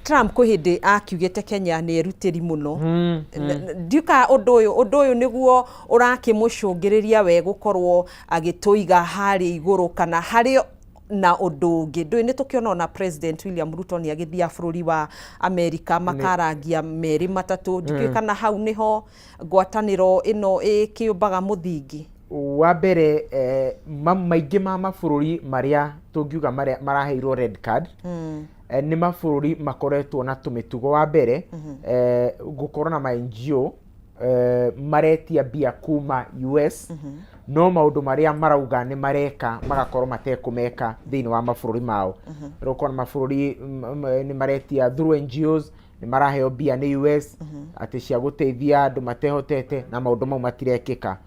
Trump ko hindi akiugete Kenya ni eruteri muno ndiuka undu uyu niguo urakimucungiriria we gukorwo agituiga hari iguru kana hari na undu ungi ndui ni tukiona na President William Ruto ni agithia bururi wa America makarangia meri matatu ndikana hau niho ngwataniro ino ikiumbaga muthingi wa mbere maingi ma mabururi maria tungiuga maraheirwo red card ni mabururi makoretwo na tumitugo wa mbere gukorwo na NGO maretia bia kuma US no maundu maria marauga ni mareka magakorwo matekumeka thiini wa mabururi mao rokona mabururi ni maretia through NGOs ni maraheo bia ni US ati cia guteithia andu matehotete na maundu mau matirekeka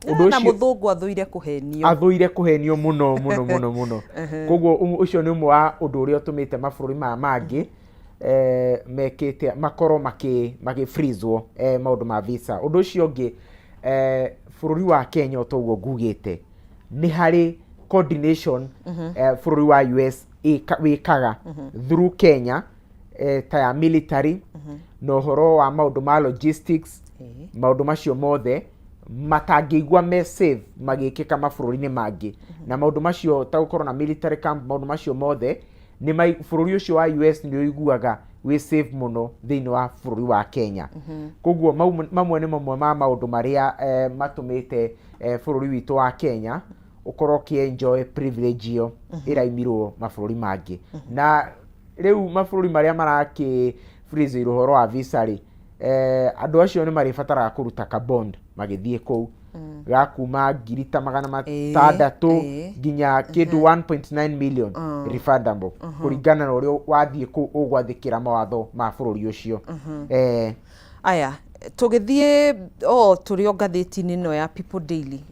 undu na muthungu athuire kuhenio muno koguo ucio ni umwe wa undu uria utumite mabururi mangi mekete makoro maki freezewo maundu ma visa undu ucio ungi bururi wa Kenya toguo ngugite ni hari coordination bururi wa US wikaga through Kenya ta ya military no horo wa maundu ma logistics maundu macio mothe matangigwa me safe magikika mabururi-ini mangi na maundu macio ta gukorwo na military camp maundu macio mothe ni bururi ucio wa US ni uiguaga we safe muno thiini wa bururi wa Kenya koguo mamwe ni mamwe ma maundu maria matumite bururi witu wa Kenya ukorwo ki enjoy privilege yo iraimirwo mabururi mangi na riu mabururi maria maraki freeze ruhoro wa visa ri andu acio ni maribatara kuruta ka bond magithie kou gakuma ngirita magana matandatu nginya kindu 1.9 million refundable kuringana na uria wathie kou ugwathikira mawatho ma bururi ucio aya tugithie turio ngathiti-ini no ya People Daily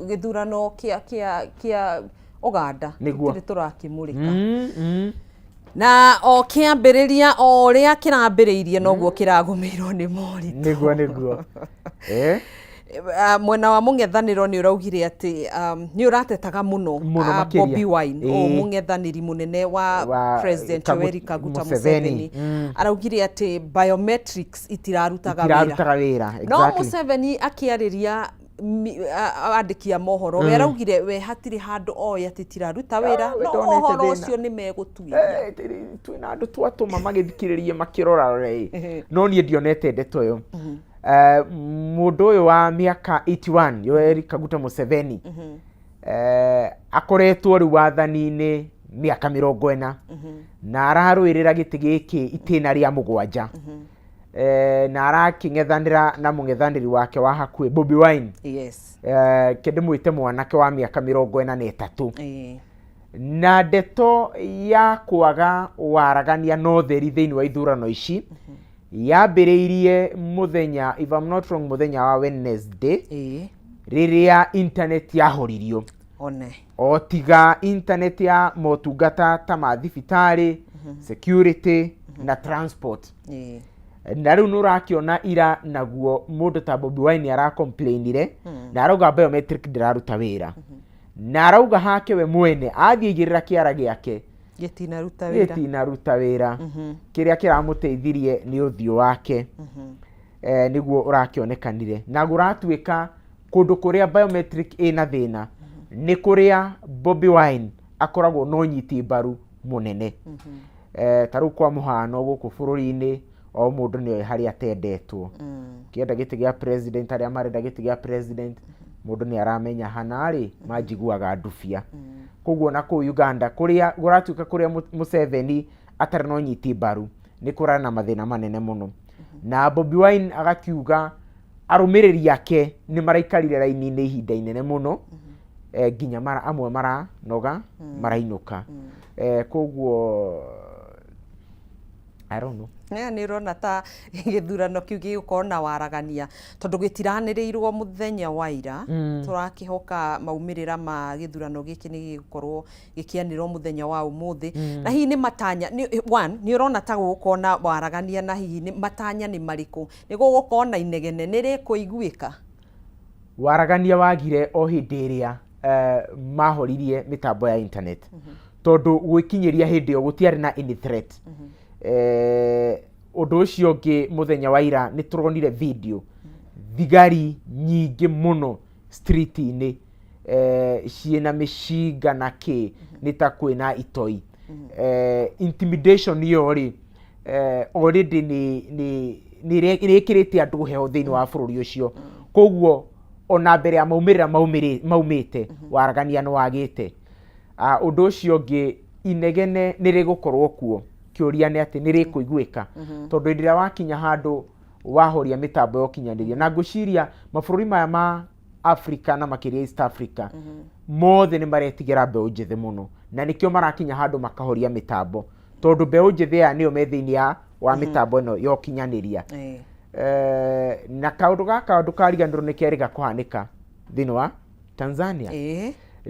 githurano kia Uganda tiri turakimurika na kiambiriria uria kirambiriirie noguo kiragumirwo ni moritu niguo mwena wa mungethaniro ni uraugire ati ni uratetaga muno Bobi Wine mungethaniri munene wa President Yoweri Kaguta Museveni araugire ati biometrics itirarutaga wira no Museveni akiariria andikia mohoro weraugire we hatiri handu oya titiraruta wira no mohoro ucio ni megutuia twina andu twatuma magithikiririe makirora no nie ndionete ndeto yo mundu uyu wa miaka 81 Yoweri Kaguta Museveni akoretwo ri wathani-ini miaka 40 na araruirira giti giki itina ria mugwanja na araking'ethanira na mung'ethaniri wake wa hakuhi Bobi Wine kende mwite mwanake wa miaka 43 na ndeto ya kwaga waragania no theri thiini wa ithurano ici yambiriirie muthenya if I'm not wrong muthenya wa Wednesday riria internet yahoririo otiga internet ya motungata ta ma thibitari security na transport na riu nurakiona ira naguo mundu ta Bobi Wine ara complainire na arauga biometric ndiraruta wira na arauga hake we mwene athiigirira kiara giake gitinaruta wira kiria kiramuteithirie ni uthio wake niguo urakionekanire na guratuika kundu kuria biometric ina thina ni kuria Bobi Wine akoragwo no nyiti mbaru munene taru kwa muhano guku bururi-ini o mundu ni hari atendetwo kienda giti gia president aria marenda giti gia president mundu ni aramenya hanari majiguaga ndufia koguo na ku Uganda kuria guratuika kuria Museveni atari no nyiti mbaru ni kurana na mathina manene muno na Bobi Wine agakiuga arumiriri yake ni maraikarire raini-ini ihinda inene muno nginya amwe mara noga marainuka koguo I don't know ni rona ta githurano kiu gigukorwo na waragania tondu gitiraniriirwo muthenya wa ira turakihoka maumirira ma githurano giki ni gigukorwo gikianirwo muthenya wa umuthi na hihi ni matanya ni urona ta gukorwo na waragania na hihi ni matanya ni mariku ni gukorwo na inegene ni rikuiguika waragania wagire o hindi iria mahoririe mitambo ya internet tondu gwikinyiria hindi o gutiari na any threat Undu ucio ngi muthenya wa ira ni turonire video thigari nyingi muno street-ini ciena mishinga na ki ni ta kwina itoi. Intimidation yo ri already ni rekirite andu heo thiini wa bururi ucio. Koguo ona mbere ya maumirira maumite waragania no wagite. Undu ucio ngi inegene ni rigukorwo kuo kiuria ni ati ni rikuiguika tondu ndira wakinya handu wahoria mitambo yo kinyaniria na nguciria mabururi maya ma Africa na makiria East Africa mothe ni maretigira mbeu njithi muno na nikio marakinya handu makahoria mitambo tondu mbeu njithi ya niyo methiini ya wa mitambo no yo kinyaniria. Na kaundu gaka ndukariganirwo ni keriga kuhanika thiini wa Tanzania.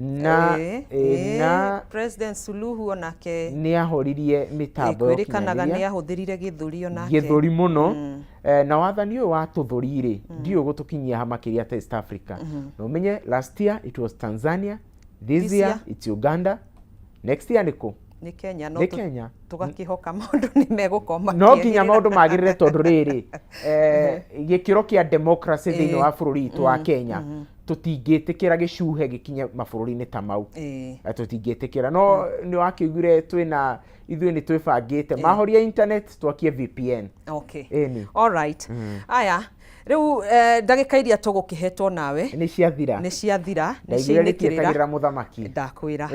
Na President Suluhu onake ni ahoririe mitambo yo kinyaniria ni ahuthirire githuri onake githuri muno. Na wathani uyu wa tuthuri ri ndio gutukinyia ha makiria East Africa. No menye last year it was Tanzania, this year it's Uganda, next year niko ni Kenya. No Kenya tugakihoka maundu ni megukoma no kinya maundu magirire tondu riri gikiro kia democracy thiini wa bururi itu wa Kenya tutingitikira gicuhe gikinye mabururi-ini ta mau. Tutingitikira no ni wakigure twina ithuĩ ni twibangite mahoria internet twakie VPN. Okay. All right. Aya riu ndagika iria tugukihetwo nawe ni ciathira ni ciinitirira muthamaki ndakwira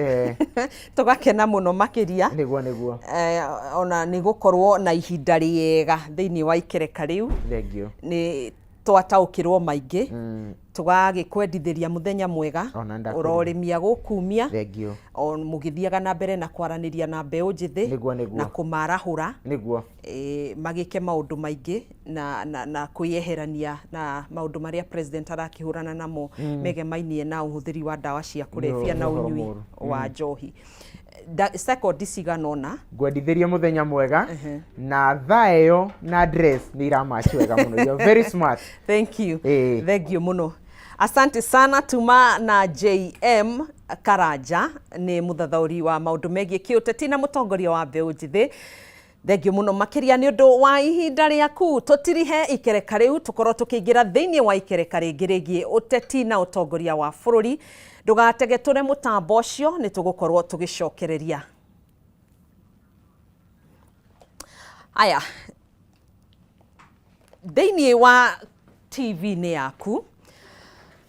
tugakena muno makiria niguo ona ni gukorwo na ihinda riega thiini wa ikereka riu. Thengio ni twataukirwo maingi tugagikwendithiria muthenya mwega urorimia gukumia. Thengio mugithiaga na mbere na kwaraniria na mbeu njithi na kumarahura niguo magike maundu maingi na kuyeherania na maundu maria president arakihurana namo megemainie na uhuthiri wa dawa cia kurebia na unyui wa njohi. Second ciganona gwendithiria muthenya mwega na thayo na address ni iramachi wega muno. You're very smart. Thank you. Thank you muno. Asante sana. Tuma na JM Karanja ni muthathauri wa maundu megie kiuteti na mutongoria wa mbeu njithi. Thengio muno makiria ni undu wa ihinda riaku. Tutirihe ikereka riu tukorwo tukiingira thiini wa ikereka ringi rigie uteti na utongoria wa bururi. Ndugatege ture mutambo ucio ni tugukorwo tugicokereria. Aya thiini wa TV ni yaku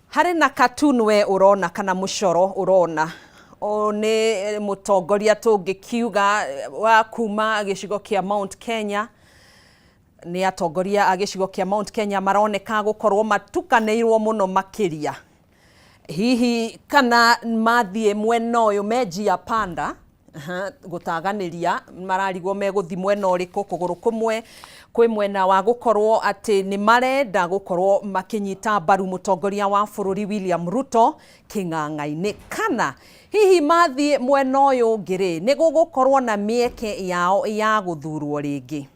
hari na cartoon we urona kana mucoro urona ni mutongoria tungikiuga wa kuma gicigo kia Mount Kenya. Ni atongoria a gicigo kia Mount Kenya maroneka gukorwo matukaneirwo muno makiria. Hihi kana mathie mwena uyu mejia panda gutaganiria mararigwo meguthi mwena uriku kuguru kumwe kwi mwena wa gukorwo ati ni marenda gukorwo makinyita baru mutongoria wa bururi William Ruto king'ang'a-ini kana hihi mathie mwena uyu ngiri ni gugukorwo na mieke yao ya guthurwo ringi.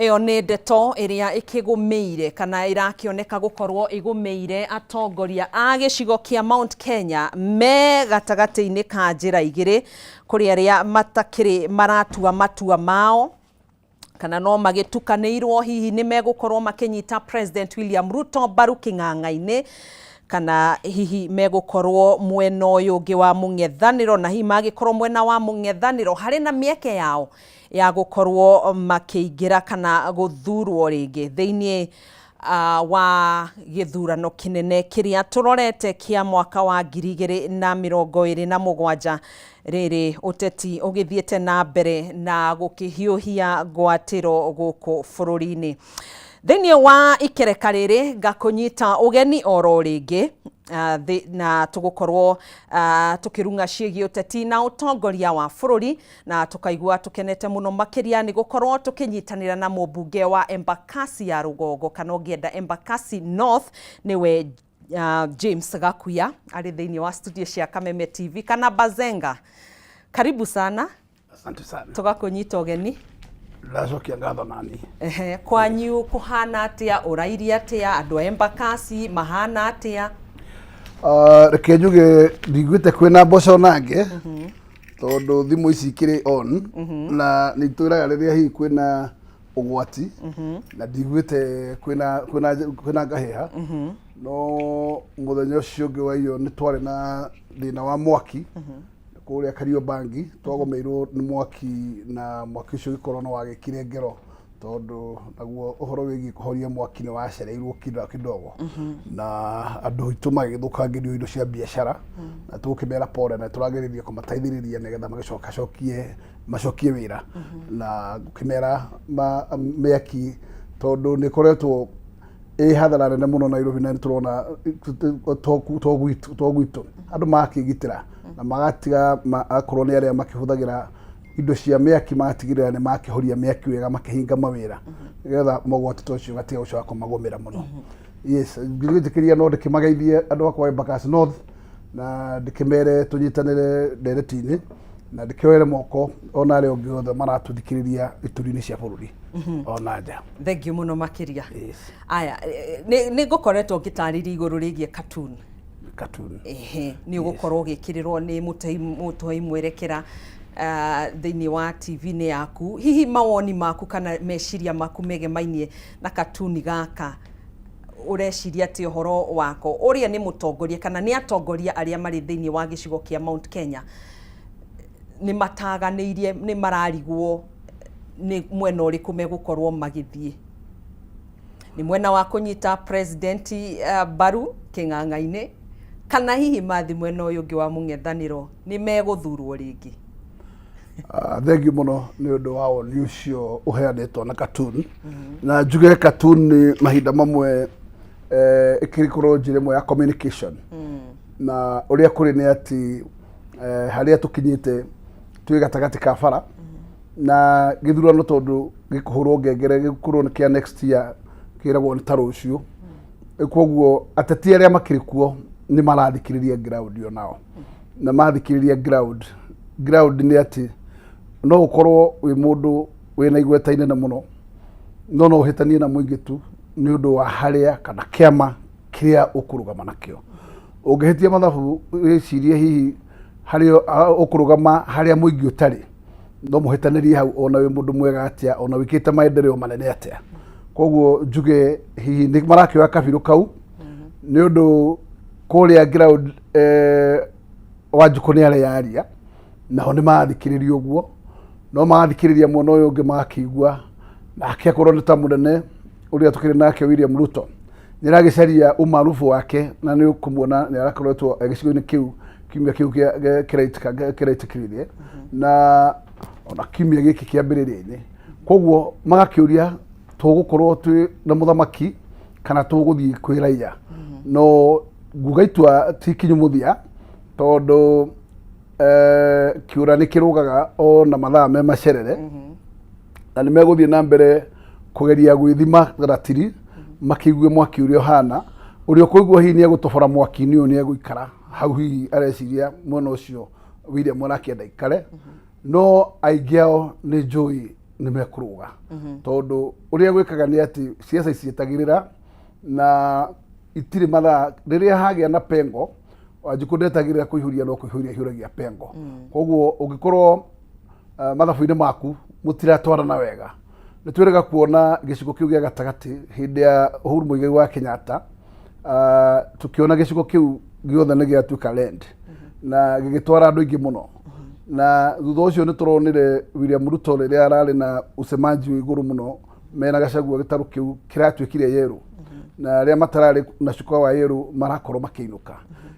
Iyo ni ndeto iria ikigumeire kana irakioneka gukorwo igumeire atongoria a gicigo kia Mount Kenya me gatagati-ini ka njira igiri kuri aria matakiri maratua matua mao kana no magitukaneirwo hihi ni megukorwo makinyita President William Ruto baru king'ang'a-ini kana hihi megukorwo mwena uyu ungi wa mung'ethaniro na hihi magikorwo mwena wa mung'ethaniro hari na mieke yao ya gukorwo makiingira kana guthurwo ringi thiini wa githurano kinene kiria turorete kia mwaka wa 2027 riri uteti ugithiete na mbere na gukihiuhia ngwatiro guku bururi-ini. Thiini wa ikereka riri ngakunyita ugeni oro ringi na tugukorwo tukirunga ciĩgie uteti na utongoria wa bururi na tukaigua tukenete muno makiria ni gukorwo tukinyitanira na mubunge wa Embakasi ya Rugongo kana ngienda Embakasi North niwe James Gakuya ari thiini wa studio cia Kameme TV kana Bazenga. Karibu sana. Asante sana. Tugakunyita ugeni. Ndacokia ngatho nani. Kwanyu kuhana atia urairia atia andu Embakasi mahana atia? Reke njuge ndigwite kwina mboco nange tondu thimu ici ikiri on na ni twiraga riria hihi kwina ugwati na ndigwite kwina ngaheha no muthenya ucio ngi wa iyo ni twari na thina wa mwaki kuria Kariobangi twagomeirwo ni mwaki na mwaki ucio gikorwo no wagikire ngero tondu naguo uhoro wigi kuhoria mwaki ni wacereirwo kidogo na andu itu magithukangirio indo cia biashara na tukimera pole na turageririe kumataithiriria nigetha macokie wira na gukimera miaki tondu ni koretwo hathara nene muno Nairobi na turona togwitu andu makigitira na magatiga akorwo ni aria makihuthagira indo cia miaki matigirira ni makihoria miaki wega makihinga mawira nigetha mogwati tocio gatiga ucoka kumagomera muno yes ngirikiria no ndikimageithie andu akwa Embakasi North na ndikimere tunyitanire ndereti-ini na ndikioere moko ona ri ongi othe maratuthikiriria ituri-ini cia bururi ona nja. Thank you muno makiria. Yes. Aya ni ngukoretwo ngitariria iguru rigie cartoon ni ugukorwo gikirirwo ni mutoi mwerekera thini wa TV-ini yaku hihi mawoni maku kana meciria maku megemainie na cartoon gaka ureciria ati uhoro wako uria ni mutongoria kana ni atongoria aria mari thini wa gicigo kia Mount Kenya ni mataganirie ni mararigwo ni mwena uriku megukorwo magithie ni mwena wa kunyita president Baru king'ang'a-ini kana hihi mathi mwena uyu ungi wa mung'ethaniro ni meguthurwo ringi. Thank you muno ni undu wa oni ucio uheanetwo na cartoon na njuge cartoon ni mahinda mamwe ikirikorwo njire mwe ya communication na uria kuri ni ati haria tukinyite twi gatagati ka bara na githurano tondu gikuhurwo ngengere gikurwo ni kia next year kiragwo ni taro ucio koguo ateti aria makirikuo ni marathikiriria ground yo nao na mathikiriria ground ni ati no ukorwo wi mundu wina igweta inene muno no uhitanie na muingi tu ni undu wa haria kana kiama kiria ukurugama nakio ungihitia mathabu wicirie hihi haria ukurugama haria muingi utari no muhitanirie hau ona wi mundu mwega atia ona wikite maendeleo manene atia koguo njuge hihi ni marakioya kabiru kau ni undu kuria ground Wanjiku ni aria yaria naho ni mathikiriria uguo no mathikiriria mwana uyu ungi makigua na akiakorwo ni ta munene uria tukiri nake William Ruto niragicaria umarufu wake na ni ukumuona ni arakoretwo agicigo-ini kiu kimia kiu kiraitikiririe na ona kimia giki kiambiriria-ini koguo magakiuria tugukorwo twi na muthamaki kana tuguthii kwiraiya no gugaitua tikinyu muthia tondu kiura ni kirugaga ona mathaa me macerere na ni meguthii na mbere kugeria gwithima ratiri makigue mwaki urio hana urio kuigua hihi ni egutobora mwaki-ini uyu ni eguikara hau hihi areciria mwena ucio William Mwanake ndaikare no aigiao ni njui ni mekuruga tondu uria gwikaga ni ati ciaca icietagirira na itiri mathaa riria hagia na pengo Wanjiku ndetagirira kuihuria no kuihuria hiuragia pengo koguo ungikorwo mathabu-ini maku mutiratwarana wega nitwirega kuona gicigo kiu gia gatagati hindi ya Uhuru Muigai wa Kenyatta tukiona gicigo kiu giothe ni giatuika land na gigitwara andu ingi muno na thutha ucio nituronire William Ruto riria arari na ucemanji wa iguru muno mena Gachagua gitaru kiu kiratuikire yeru na ria matarari na cukwa wa yeru marakorwo makiinuka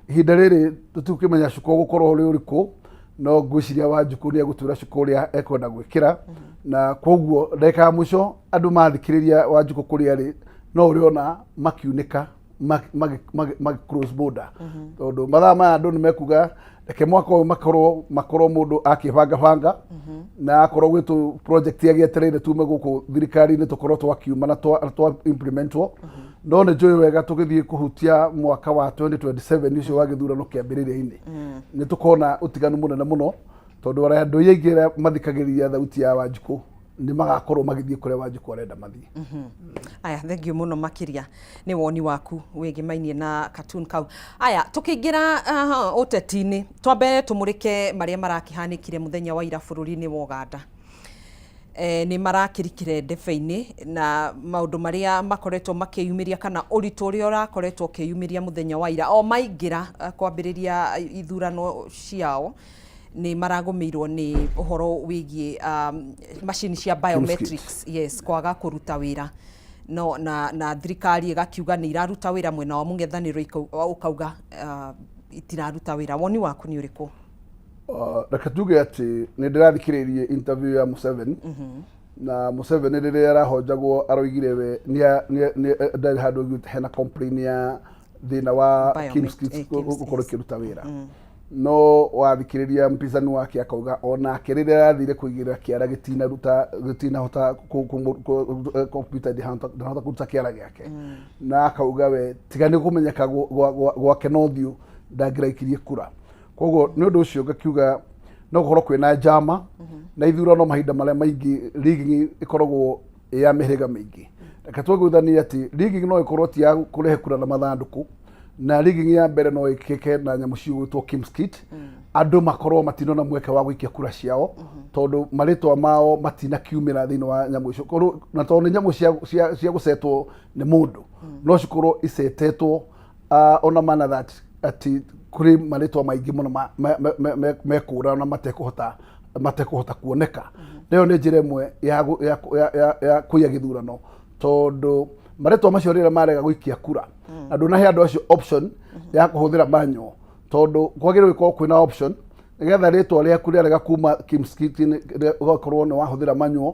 ihinda riri tutukimenya cukwa gukorwo uri uriku no ngwiciria Wanjiku ni egutura cukwa uria ekwenda gwikira na koguo ndeka ya mwisho andu mathikiriria Wanjiku kuria ri no uriona makiunika mag cross border tondu mathaa maya andu ni mekuga reke mwaka uyu makorwo mundu akibanga na akorwo gwitu project agietereire tume guku thirikari-ini tukorwo twakiuma na twa implementwo no ni njui wega tugithii kuhutia mwaka wa 2027 ucio wa githurano kiambiriria-ini ni tukona utiganu munene muno tondu aria andu aingi mathikagiriria thauti ya Wanjiku ni magakorwo magithii kuria Wanjiku arenda mathii. Aya thank you muno makiria ni woni waku wigimainie na cartoon kau. Aya tukiingira uteti-ini twambe tumurike maria marakihanikire muthenya wa ira bururi-ini wa Uganda. nĩ marakirikire ndebe-inĩ na maũndũ marĩa makoretwo makĩyumĩria kana ũritũ ũrĩa ũrakoretwo ũkĩyumĩria mũthenya wa ira o maingĩra kwambĩrĩria ithurano ciao nĩ maragũmĩirwo nĩ ũhoro wĩgiĩ macini cia biometrics, yes, kwaga kũruta wĩra no na thirikari ĩgakiuga nĩ iraruta wĩra mwena wa mũng'ethanĩro ũkauga itiraruta wĩra. Woni waku nĩ ũrĩkũ? Reke tuge atĩ nĩ ndĩrathikĩrĩirie interview ya Museveni na Museveni rĩrĩa arahonjagwo aroigire we ndarĩ handũ augĩte hena complain ya thĩna wa KIMS gũkorwo ĩkĩruta wĩra no wathikĩrĩria mpinzani wake akauga onake rĩrĩa arathire kũigĩrĩra kĩara gĩtinahota komputa ndĩhota kũruta kĩara gĩake na akauga we tiga nĩ kũmenyeka gwake no thiũ ndangĩraikirie kura. Koguo nĩ ũndũ ũcio ngakiuga no gũkorwo kwĩna njama na ithurano mahinda marĩa maingĩ rigging ĩkoragwo ya mĩhĩrĩga mĩingĩ. Reke tũgũithanie atĩ rigging no ĩkorwo ti ya kũrehe kura na mathandũkũ na rigging ya mbere no ĩkĩke na nyamũ cigwĩtwo KIMS kit andũ makorwo matinona mweke wa gũikia kura ciao tondũ marĩtwa mao matinakiumĩra thĩinĩ wa nyamũ icio na tondũ nĩ nyamũ cia gũcetwo nĩ mũndũ no cikorwo icetetwo on a manner that atĩ kuri marĩtwa maingĩ mũno mekũra na matekũhota kuoneka. Nayo nĩ njĩra ĩmwe ya kũiya gĩthurano tondũ marĩtwa macio rĩrĩa marega gũikia kura andũ nahe andũ acio option ya kũhũthĩra manual tondũ kwagĩrĩirwo gũkorwo kwĩna option nĩgetha rĩtwa rĩaku rĩarega kuma KIMS kit-inĩ ũgakorwo nĩ wahũthĩra manual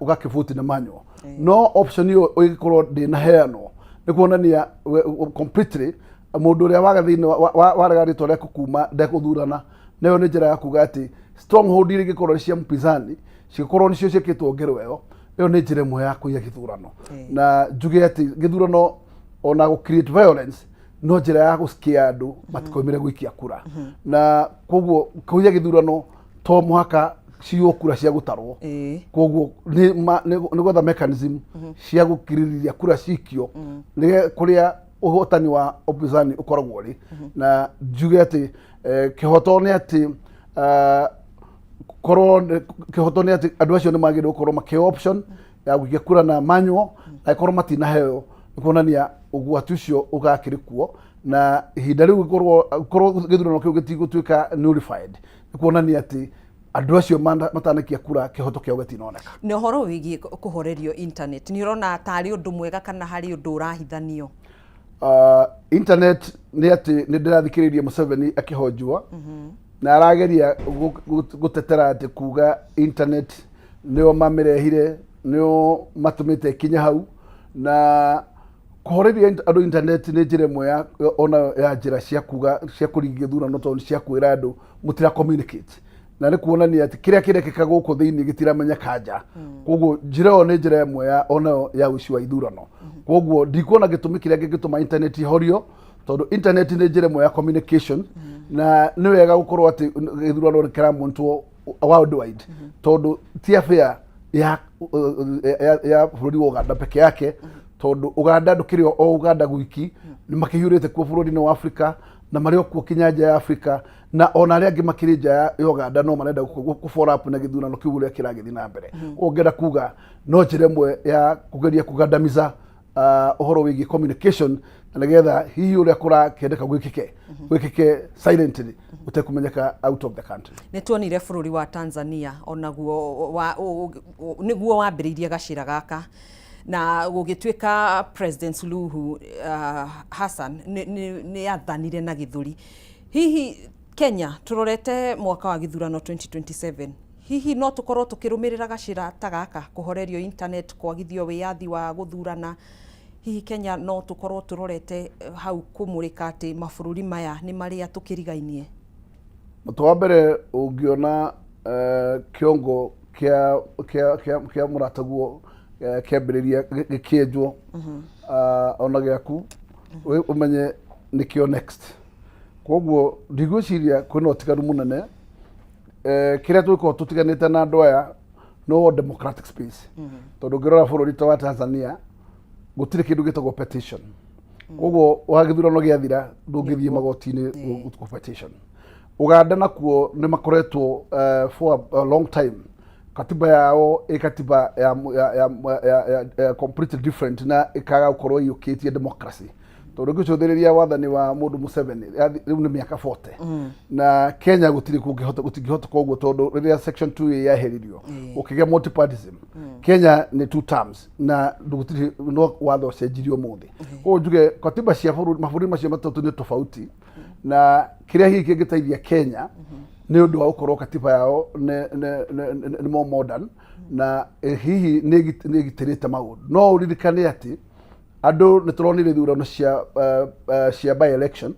ũgakĩbuti na manual no option ĩyo ĩgĩkorwo ndĩnaheanwo nĩ kuonania completely mũndũ ũrĩa waga thĩinĩ warega rĩtwa rĩaku kuma ndekũthurana. Nayo nĩ njĩra ya kuga atĩ stronghold iria ingĩkorwo cia mpinzani cigĩkorwo nĩcio ciĩkĩtwo ngero ĩyo ĩyo nĩ njĩra ĩmwe ya kũiya gĩthurano na njuge atĩ gĩthurano ona gũ create violence no njĩra ya gũskia andũ matikoimire gũikia kura na koguo kũiya gĩthurano to mũhaka ciyo kura cia gũtarwo koguo nĩ gwetha mechanism cia gũkirĩrĩria kura cikio nĩ kũrĩa ũhotani wa opinzani ũkoragwo rĩ na njuge atĩ kĩhoto nĩ atĩ kĩhoto nĩ atĩ andũ acio nĩ magĩrĩirwo gũkorwo makĩ option ya gũikia kura na manual na ĩkorwo matinaheo nĩ kuonania ũgwati ũcio ũgakĩrĩ kuo na ihinda rĩu gũkorwo gĩthurano kĩu gĩtigũtuĩka nullified nĩ kuonania atĩ andũ acio matanakia kura kĩhoto kĩao gĩtinoneka. Nĩ ũhoro wĩgiĩ kũhorerio internet nĩ ũrona tarĩ ũndũ mwega kana harĩ ũndũ ũrahithanio? Internet nĩ atĩ nĩ ndĩrathikĩrĩria Museveni akĩhonjwo na arageria gũtetera atĩ kuga internet nĩo mamĩrehire nĩo matũmĩte kinya hau na kũhoreria andũ internet nĩ njĩra ĩmwe ona ya njĩra cia kuga cia kũringia gĩthurano tondũ cia kwĩra andũ mũtira communicate na nĩ kuonania atĩ kĩrĩa kĩrekĩka gũkũ thĩinĩ gĩtiramenyeka nja koguo njĩra ĩyo nĩ njĩra ĩmwe ya ũici wa ithurano koguo ndikuona gĩtũmi kĩrĩa kĩngĩtũma internet ihorio tondũ internet nĩ njĩra ĩmwe ya communication na nĩ wega gũkorwo atĩ gĩthurano kĩramũntwo worldwide tondũ ti affair ya bũrũri wa Uganda peke yake tondũ Uganda ndũkĩrĩ o Uganda gwiki nĩ makĩhiũrĩte kuo bũrũri-inĩ wa Afrika na marĩ okuo kinya nja ya Afrika na ona arĩa angĩ makĩrĩ nja ya Uganda no marenda follow up na gĩthurano kĩu ũrĩa kĩragĩthiĩ na mbere. Ũngĩenda kuga no njĩra ĩmwe ya kũgeria kũgandamiza ũhoro wĩgiĩ communication na nĩgetha hihi ũrĩa kũrakĩendeka gwĩkĩke silently ũtekũmenyeka out of the country. Nĩ tuonire bũrũri wa Tanzania onaguo nĩguo wambĩrĩirie gacĩra gaka na gũgĩtuĩka President Suluhu Hassan nĩ athanire na gĩthũri. Hihi Kenya tũrorete mwaka wa gĩthurano 2027 hihi no tũkorwo tũkĩrũmĩrĩra gacĩra ta gaka kũhorerio internet kwagithio wĩyathi wa gũthurana hihi Kenya no tũkorwo tũrorete hau kũmũrĩka atĩ mabũrũri maya nĩ marĩa tũkĩrigainie? Mũtu wa mbere ũngĩona kĩongo kĩa mũrataguo kĩambĩrĩria gĩkĩenjwo ona gĩaku ũmenye nĩkĩo next. Koguo ndigwĩciria kwĩna ũtiganu mũnene kĩrĩa tũgĩkorwo tũtiganĩte na andũ aya no democratic space tondũ ũngĩrora bũrũri ta wa Tanzania gũtirĩ kĩndũ gĩtagwo petition. Koguo wagĩthurano gĩathira ndũngĩthiĩ magoti-inĩ gũtũkwo petition. Uganda nakuo nĩ makoretwo for a long time katiba yao katiba ya completely different na ikaga ukorwo yukitie democracy tondu gucuthiria wathani wa mundu Museveni riu ni miaka 40 na Kenya gutingihota koguo tondu riria section 2 yaheririo ukigia multipartyism Kenya ni 2 terms na gutiri no watho cenjirio muthi koguo njuge katiba cia mabũrũri macio matatu ni tofauti na kiria hiki kingiteithia Kenya ni undu wa ukorwo katiba yao ni more modern na hihi ni gitirite maundu no uririkane ati andu ni turonire thurano cia by election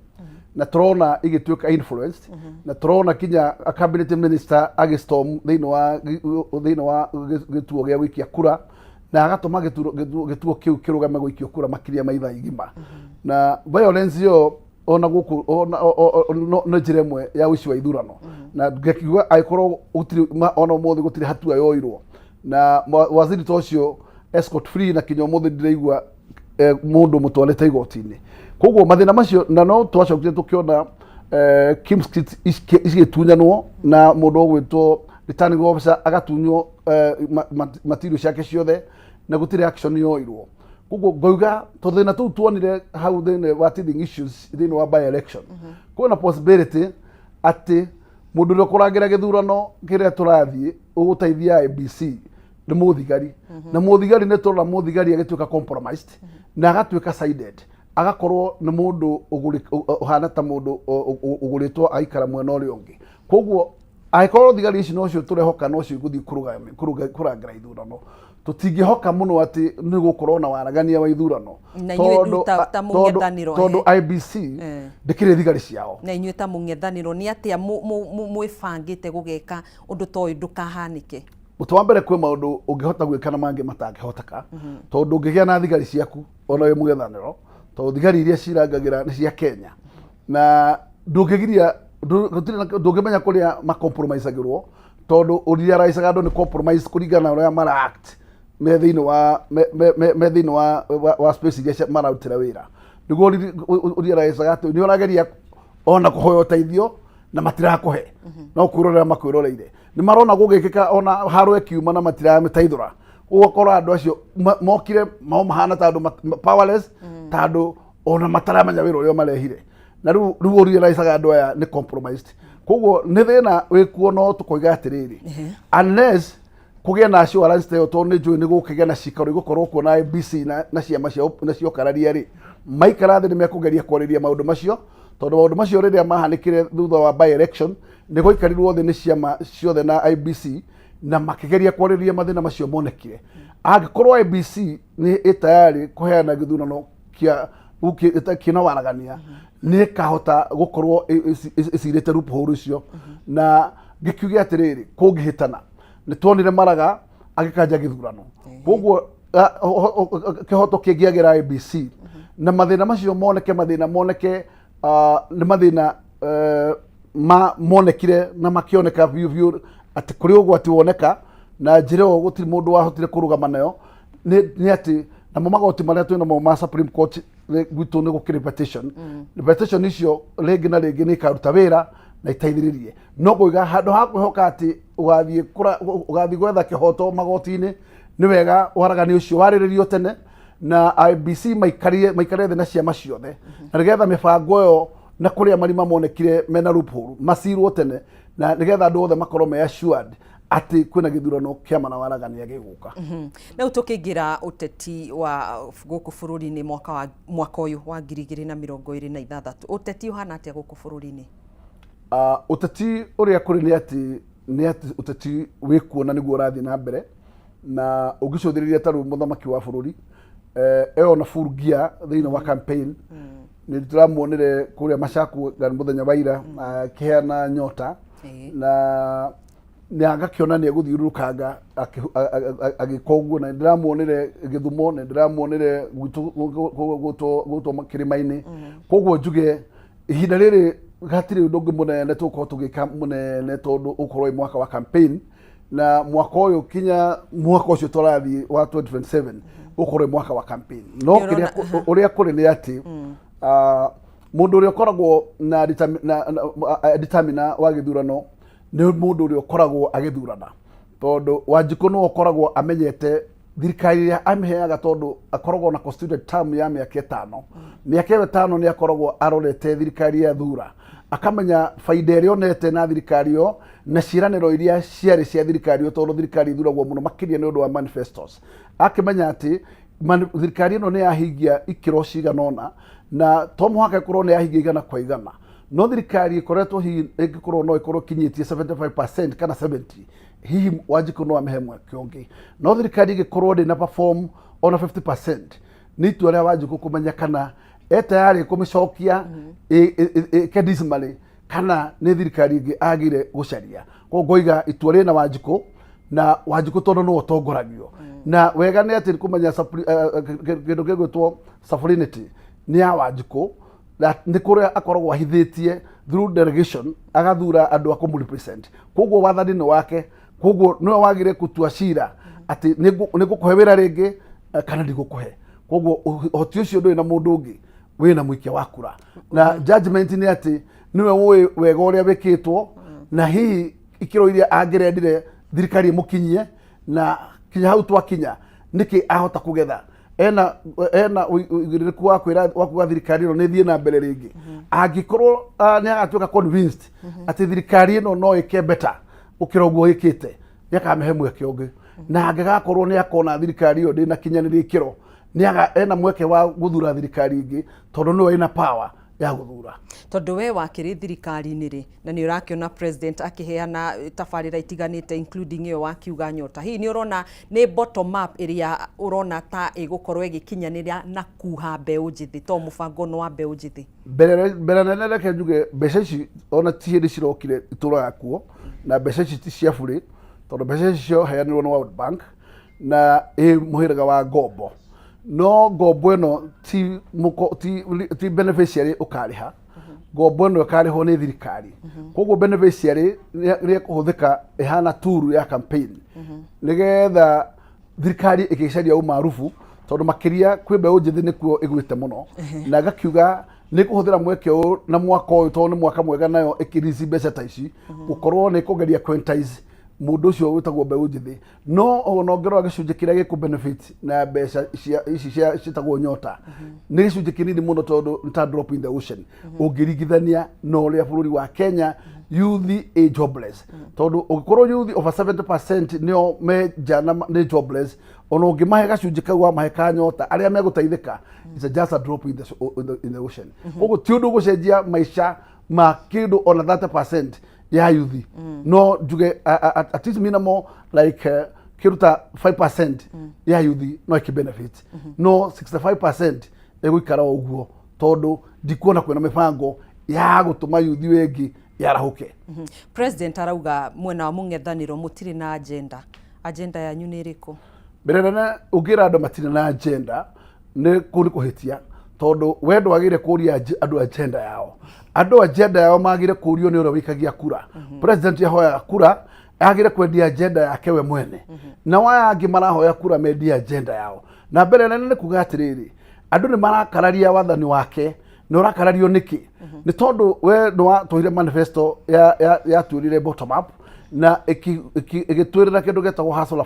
na turona igituika influenced na turona kinya a cabinet minister agistorm thĩinĩ wa gĩtuo gĩa gũikia kura na agatũma gĩtuo kĩu kĩrũgame gũikio kura makiria maitha igima na violence yo ona guku no njĩra ĩmwe ya ũici wa ithurano na ngĩkiuga aikorwo ona mũthĩ gũtirĩ hatua yoirwo na waziri tocio escort free na kinya mũthĩ ndĩraigua mundu mutwarete igoti-ini koguo mathina macio na no twacokire tukiona Kim Street igitunyanwo na mundu ogwitwo returning officer agatunyo material ciake ciothe na gutire action yoirwo koguo ngoiga tuthina tuu tuonire how then wa teething issues thĩinĩ wa by election kuna possibility ati mundu uri kuragira githurano kiria turathie uguteithia ABC ni muthigari na muthigari ni turona muthigari agituika compromised na agatuika sided agakorwo ni mundu uhana ta mundu uguritwo aikara mwena uri ungi koguo aikorwo thigari ici no cio turehoka no cio guthii kurangira ithurano tutingihoka muno ati ni gukorwo na waragania wa ithurano tondu IBC ndikire thigari ciao na inyuĩ ta mũng'ethanĩro nĩ atĩa mwĩbangĩte gũgeka ũndũ ta ũyũ ndũkahanĩke Mutu wa mbere kwe maundu ungihota gwika na mangi matangihoteka tondu ungigia na thigari ciaku ona we mũng'ethanĩro tondu thigari iria cirangagira ni cia Kenya na ndungigiria ndungimenya kuria macompromisagirwo tondu uriaraicaga andu ni compromise kuringana na uria mara act me thĩinĩ wa space iria mararutĩra wĩra niguo uriaraicaga ati ni ũrageria ona kuhoya ũteithio na matirakuhe no kwirorera makwiroreire ni marona gugikika ona harwe kiuma na matirametaithura ugakora andu acio mokire mahana ta andu powerless ta andu ona mataramenya wira uria marehire na riu uriaraicaga andu aya ni compromised koguo ni thina wikuo no tukoiga atiriri unless kugia na assurance tayo to ni njui ni gukigia na cikaro igukorwo kuo na IBC na ciama na ciokararia ri maikara thi ni mekugeria kwariria maundu macio tondu maundu macio riria mahanikire thutha wa by election ni goikarirwo thi ni ciama ciothe na IBC na makigeria kwariria mathina macio monekire angikorwo IBC ni itayari kuheana githurano kia kina waragania ni kahota gukorwo icirite loophole icio na ngikiugia atiriri kungihitana ni tuonire maraga agikanja githurano koguo kihoto kingiagira IBC na mathina macio moneke ni mathina monekire na makioneka view ati kuri ugwati woneka na njira o gutiri mundu wahotire kurugama nayo ni ati na magoti maria twina mo ma Supreme Court gwitu ni gukiri petition icio rĩngĩ na rĩngĩ ni karuta wĩra na itaithiririe no kuiga handu ha kwihoka ati ugathi gwetha kihoto magoti-ini ni wega waragani ucio wariririo tene na IBC maikarie thĩ na ciama ciothe na nigetha mibango yo na kuria marima monekire mena loophole masirwo tene na nigetha andu othe makorwo me assured ati kwina githurano kiama na waragania giguka na utukingira uteti wa guku bururi-ini mwaka uyu wa 2026 uteti uhana atia guku bururi-ini uteti uria kuri ni ati uteti wikuo na niguo rathi na mbere na ugicuthiriria taru muthamaki wa bururi ona full gear thĩinĩ wa campaign ni turamuonire kuria Machaku muthenya wa ira akiheana nyota na ni agakiona ni eguthiurukanga agikoguo na ndiramuonire Githumo na ndiramuonire gutwo makirima-ini koguo njuge ihinda riri gatiri undu ungi munene tukorwo tugika munene tondu ukorwo mwaka wa campaign na mwaka uyu kinya mwaka ucio turathi wa 2027 ukorwo mwaka wa campaign no kiria uria kuri ni ati mundu uria ukoragwo na determiner wa githurano ni mundu uria ukoragwo agithurana tondu Wanjiku no okoragwo amenyete thirikari ya amheaga tondu akoragwo na constituted term ya mĩaka 5 mĩaka 5 ni akoragwo arorete thirikari ya thura akamenya faida ĩrĩa onete na thirikari yo na ciranĩro iria ciarĩ cia thirikari yo tondu thirikari ithuragwo muno makĩria nĩ ũndũ wa manifestos akimenya ati thirikari ĩno nĩ yahingia ikĩro ciganona na to mũhaka ĩkorwo nĩ yahingia igana kwa igana no thirikari ikoretwo hihi ĩngĩkorwo no ĩkorwo kinyĩtie 75% kana 70 hihi Wanjiku no amehe mweke ũngĩ no thirikari ĩngĩkorwo ndĩ na perform ona 50% nĩ itua rĩa Wanjiku kũmenya kana tayari kũmĩcokia kedismally kana nĩ thirikari ĩngĩ agire gũcaria koguo ngoiga itua rĩ na Wanjiku na Wanjiku tondu no ũtongoragio na wega nĩ atĩ kũmenya kĩndũ gĩgwĩtwo sovereignty nĩ ya Wanjiku nĩ kũrĩa akoragwo ahithĩtie through delegation agathura andũ a kũmũrepresent koguo wathani nĩ wake koguo nĩwe wagire gũtua cira atĩ nĩ ngũkũhe wĩra rĩngĩ kana ndigũkũhe koguo ũhoti ũcio ndũrĩ na mũndũ ũngĩ wĩna mũikia wa kura na judgment nĩ atĩ nĩwe ũĩ wega ũrĩa wĩkĩtwo na hihi ikĩro iria angĩrendire thirikari ĩmũkinyie na kinya hau twakinya nĩkĩ ahota kũgetha ena ũigĩrĩrĩku wa kwĩra wa kuga thirikari ĩno nĩ thiĩ na mbere rĩngĩ angĩkorwo nĩ agatuĩka convinced atĩ thirikari ĩno no ĩke better ũkĩra ũguo ĩkĩte nĩ akamehe mweke ũngĩ na angĩgakorwo nĩ akona thirikari ĩyo ndĩna kinyanĩria ikĩro ena mweke wa gũthura thirikari ingĩ tondu nĩwe ĩna power ya gũthura tondu we wakĩrĩ thirikari-inĩ rĩ na nĩ ũrakĩona president akĩheana tabarĩra itiganĩte including ĩyo wakiuga nyota hihi nĩ ũrona nĩ bottom up ĩrĩa ũrona ta ĩgũkorwo ĩgĩkinyanĩra na kuha mbeũ njĩthĩ to mũbango no wa mbeũ njĩthĩ mbere nene reke njuge mbeca ici ona ti hĩndĩ cirokire itũraga kuo na mbeca ici ti cia bũrĩ tondu mbeca ici cioheanirwo nĩ World Bank na mũhĩrĩga wa ngombo no ngombo ĩno ti beneficiary ũkarĩha ngombo ĩno ĩkarĩhwo nĩ thirikari koguo beneficiary nĩ kũhũthĩka ĩhana tool ya campaign nĩgetha thirikari ĩgĩcaria umaarufu tondu makĩria kwĩ mbeũ njĩthĩ nĩkuo ĩgwĩte mũno na gakiuga nĩ kũhũthĩra mweke ũyũ na mwaka ũyũ tondu nĩ mwaka mwega nayo ĩkĩrisi mbeca ta ici gũkorwo nĩ kũgeria quantize mundu ucio witagwo mbeũ njĩthĩ no ona ngero gĩcunjĩ kĩrĩa gĩkũ benefit na mbeca ici ciatagwo nyota nĩ gĩcunjĩ kĩnini mũno tondu nĩ ta drop in the ocean ũngĩringithania no ũrĩa bũrũri wa Kenya youth age jobless tondu ũngĩkorwo youth over 70% nĩo menjana nĩ jobless ona ũngĩmahe gacunjĩ kau wamahe ka nyota arĩa megũteithĩka it's just a drop in the ocean ũguo ti ũndũ gũcenjia maica ma kĩndũ ona 30% ya youth no njuge at least minimal like kiruta 5% ya youth no ikibenefit no 65% egũikara ũguo tondu ndikuona kwĩna mĩbango ya gũtũma youth wengi yarahuke president arauga mwena wa mũng'ethanĩro mũtirĩ na agenda yanyu nĩ ĩrĩkũ mbere nene ũngĩra andũ matirĩ na agenda nĩ kũhĩtia tondu we ndwagĩrĩire kũria andũ agenda yao andũ agenda yao magĩrĩire kũrio nĩ ũrĩa wĩikagia kura president yahoya kura agĩrĩire kwendia agenda yake we mwene na waya angĩ marahoya kura mendia agenda yao na mbere nene nĩ kuga atĩrĩrĩ andũ nĩ marakararia wathani wake nĩ ũrakarario nĩkĩ nĩ tondu we twĩrire manifesto ya twĩrire bottom up na ĩgĩtwĩrĩra kĩndũ gĩtagwo hustler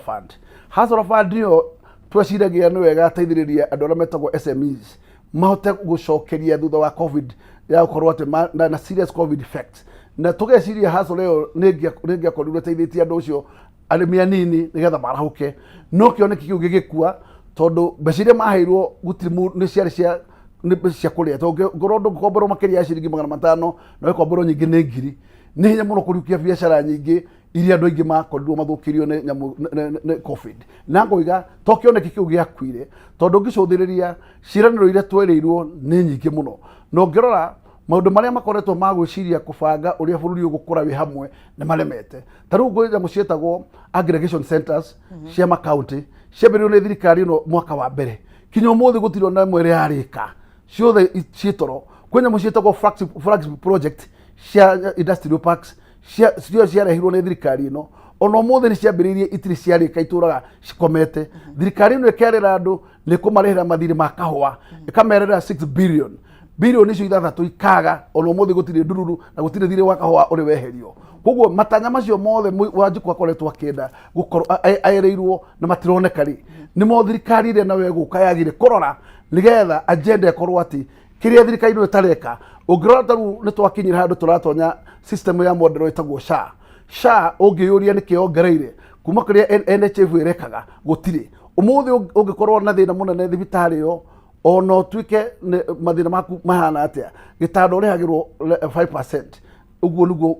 fund ĩyo tweciragia nĩ wega ateithĩrĩria andũ arĩa metagwo SMEs mahote gũcokeria thutha wa covid ya gũkorwo atĩ na serious covid effects na tũgeciria hustler ĩyo nĩ ĩngĩakorirwo ĩteithĩtie andũ ũcio arĩmi anini nĩgetha marahuke no kĩoneki kĩu gĩgĩkua tondu mbeca iria maheirwo gũtirĩ nĩ ciarĩ cia kũrĩa tondu ngorwo ndũngĩkomberwo makĩria ya ciringi 500 na wĩkomberwo nyingĩ nĩ ngiri nĩ hinya mũno kũriũkia biacara nyingĩ iria andũ aingĩ makorirwo mathũkĩrio nĩ covid na ngoiga to kĩoneki kĩu gĩakuire tondu ũngĩcũthĩrĩria ciĩranĩro iria twerĩirwo nĩ nyingĩ mũno no ngĩrora maũndũ marĩa makoretwo magwĩciria kũbanga ũrĩa bũrũri ũgũkũra wĩ hamwe nĩ maremete ta rĩu ngoiga mũciĩtagwo aggregation centers cia makaunti ciambĩrĩirio nĩ thirikari ĩno mwaka wa mbere kinya ũmũthĩ gũtirĩ ona ĩmwe ĩrĩa yarĩka ciothe ciĩtoro kwĩ nyamũ ciĩtagwo flagship project cia industrial parks ciarehirwo nĩ thirikari ĩno ona ũmũthĩ nĩ ciambĩrĩirie itirĩ ciarĩka itũraga cikomete thirikari ĩno ĩkerĩra andũ nĩ kũmarĩhĩra mathirĩ ma kahũa ĩkamerĩra 6 billion bilioni icio 6 ikaga ono muthi gutire ndururu na gutire thire wa kahua uri weherio koguo matanya macio mothe Wanjiku akoretwo akenda gukorwo aereirwo na matironeka ri ni mo thirikari ire na weguka yagire korora nigetha agenda ikorwo ati kiria thirikari no itareka ungirora taru ni twakinyira handu turatonya system ya model itagwo SHA ungiyuria nikiongereire kuma kuria NHF irekaga gutire umuthi ungikorwo na thina munene thibitari yo ono twike mathina maku mahana atia gitando rihagirwo 5% uguo nuguo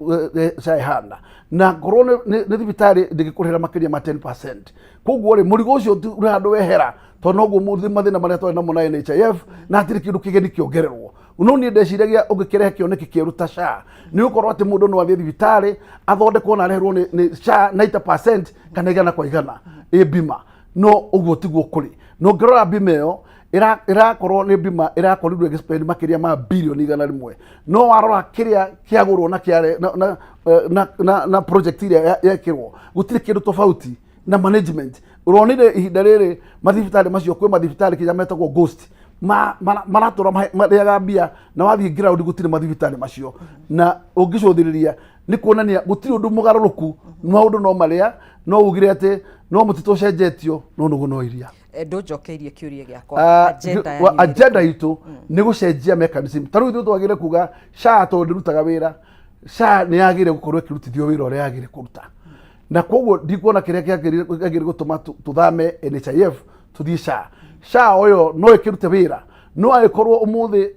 SHA ihana na korona ni thibitari ndigikurira makiria ma 10%. Koguo ri murigo ucio uri handu wehera to noguo muthi mathina maria twari namo na NHIF na atiri kindu kigeni kiongererwo no ni ndeciragia ungikirehe kioneki kieruta SHA ni ukorwo ati mundu no athie thibitari athondekwo na areherwo ni SHA 90% kana igana kwa igana bima no uguo tiguo kuri no ngirora bima iyo irakorwo ni bima irakorirwo expend makiria ma bilioni 100 no warora kiria kiagurwo na kiare na project iria yekirwo gutire kindu tofauti na management uronire ihinda riri mathibitari macio kwi mathibitari kinya metagwo ghost maratura mariaga mbia na wathie ground gutire mathibitari macio na ungicũthĩrĩria ni kuonania gutire undu mugaruruku maundu no maria no ugire ati no mutito cenjetio no nugu no iria ndunjokeirie kiuria giakwa agenda itu ni gucenjia mechanism taru ithu twagire kuga SHA to ndirutaga wira SHA ni yagire gukorwo kirutithio wira ore yagire kuruta na koguo ndikuona kiria kiagire gutuma tuthame NHIF tuthie SHA oyo no ikirute wira no akorwo umuthi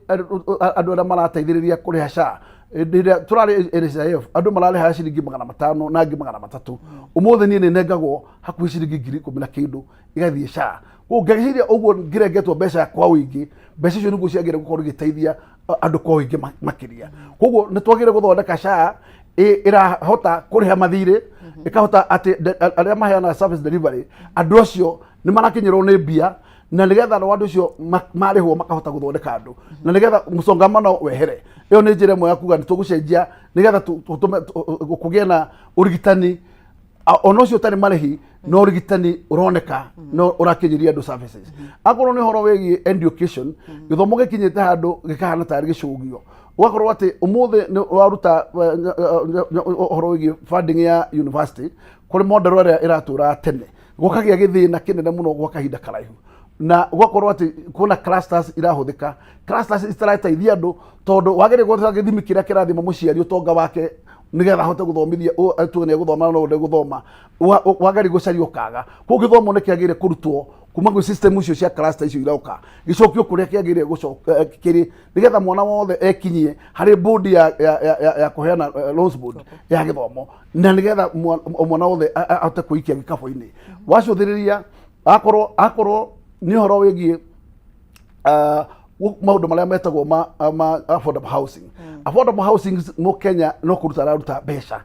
andu ara marateithiriria kuriha SHA ndira turari NHIF andu marariha ciringi 500 na 300 umuthi ni nengagwo hakuhi ciringi 10,000 na kindu igathie SHA ungeciria uguo ngirengetwo mbeca kwa wingi mbeca icio niguo ciagire gukorwo giteithia andu kwa wingi makiria koguo ni twagire guthondeka SHA irahota kuriha mathire ikahota ati aria maheana service delivery andu acio ni marakinyirwo ni mbia na nigetha andu acio marihwo makahota guthondeka andu na nigetha musongamano wehere iyo ni njira imwe ya kuga ni tugucenjia nigetha kugie na urigitani ono cio tari marihi no urigitani uroneka no urakinyiria andu services akorwo ni horo wegi education githomo gikinyite handu gikahana tari gicugio ugakorwo ati umuthi waruta horo wegi funding ya university kuri model area iratura tene gukagia githina kinene muno gwa kahinda karaihu na ugakorwo ati kuna clusters irahuthika clusters istarateithia andu tondu wagire gutha githimi kiria kirathima muciari utonga wake nigetha hote guthomithia atuone ne guthoma no nde guthoma wagari gucario kaga ku githomo ne kiagire kurutwo kuma gwi system icio cia cluster icio irauka gicokio kuria kiagire gucoka kiri nigetha mwana wothe ekinyie hari board ya kuheana loans board ya githomo na nigetha mwana wothe ahote kuikia gikabu-ini wacuthiriria akorwo ni horo wigie maundu maria metagwo ma affordable housing affordable housing mo Kenya no kuruta raruta besha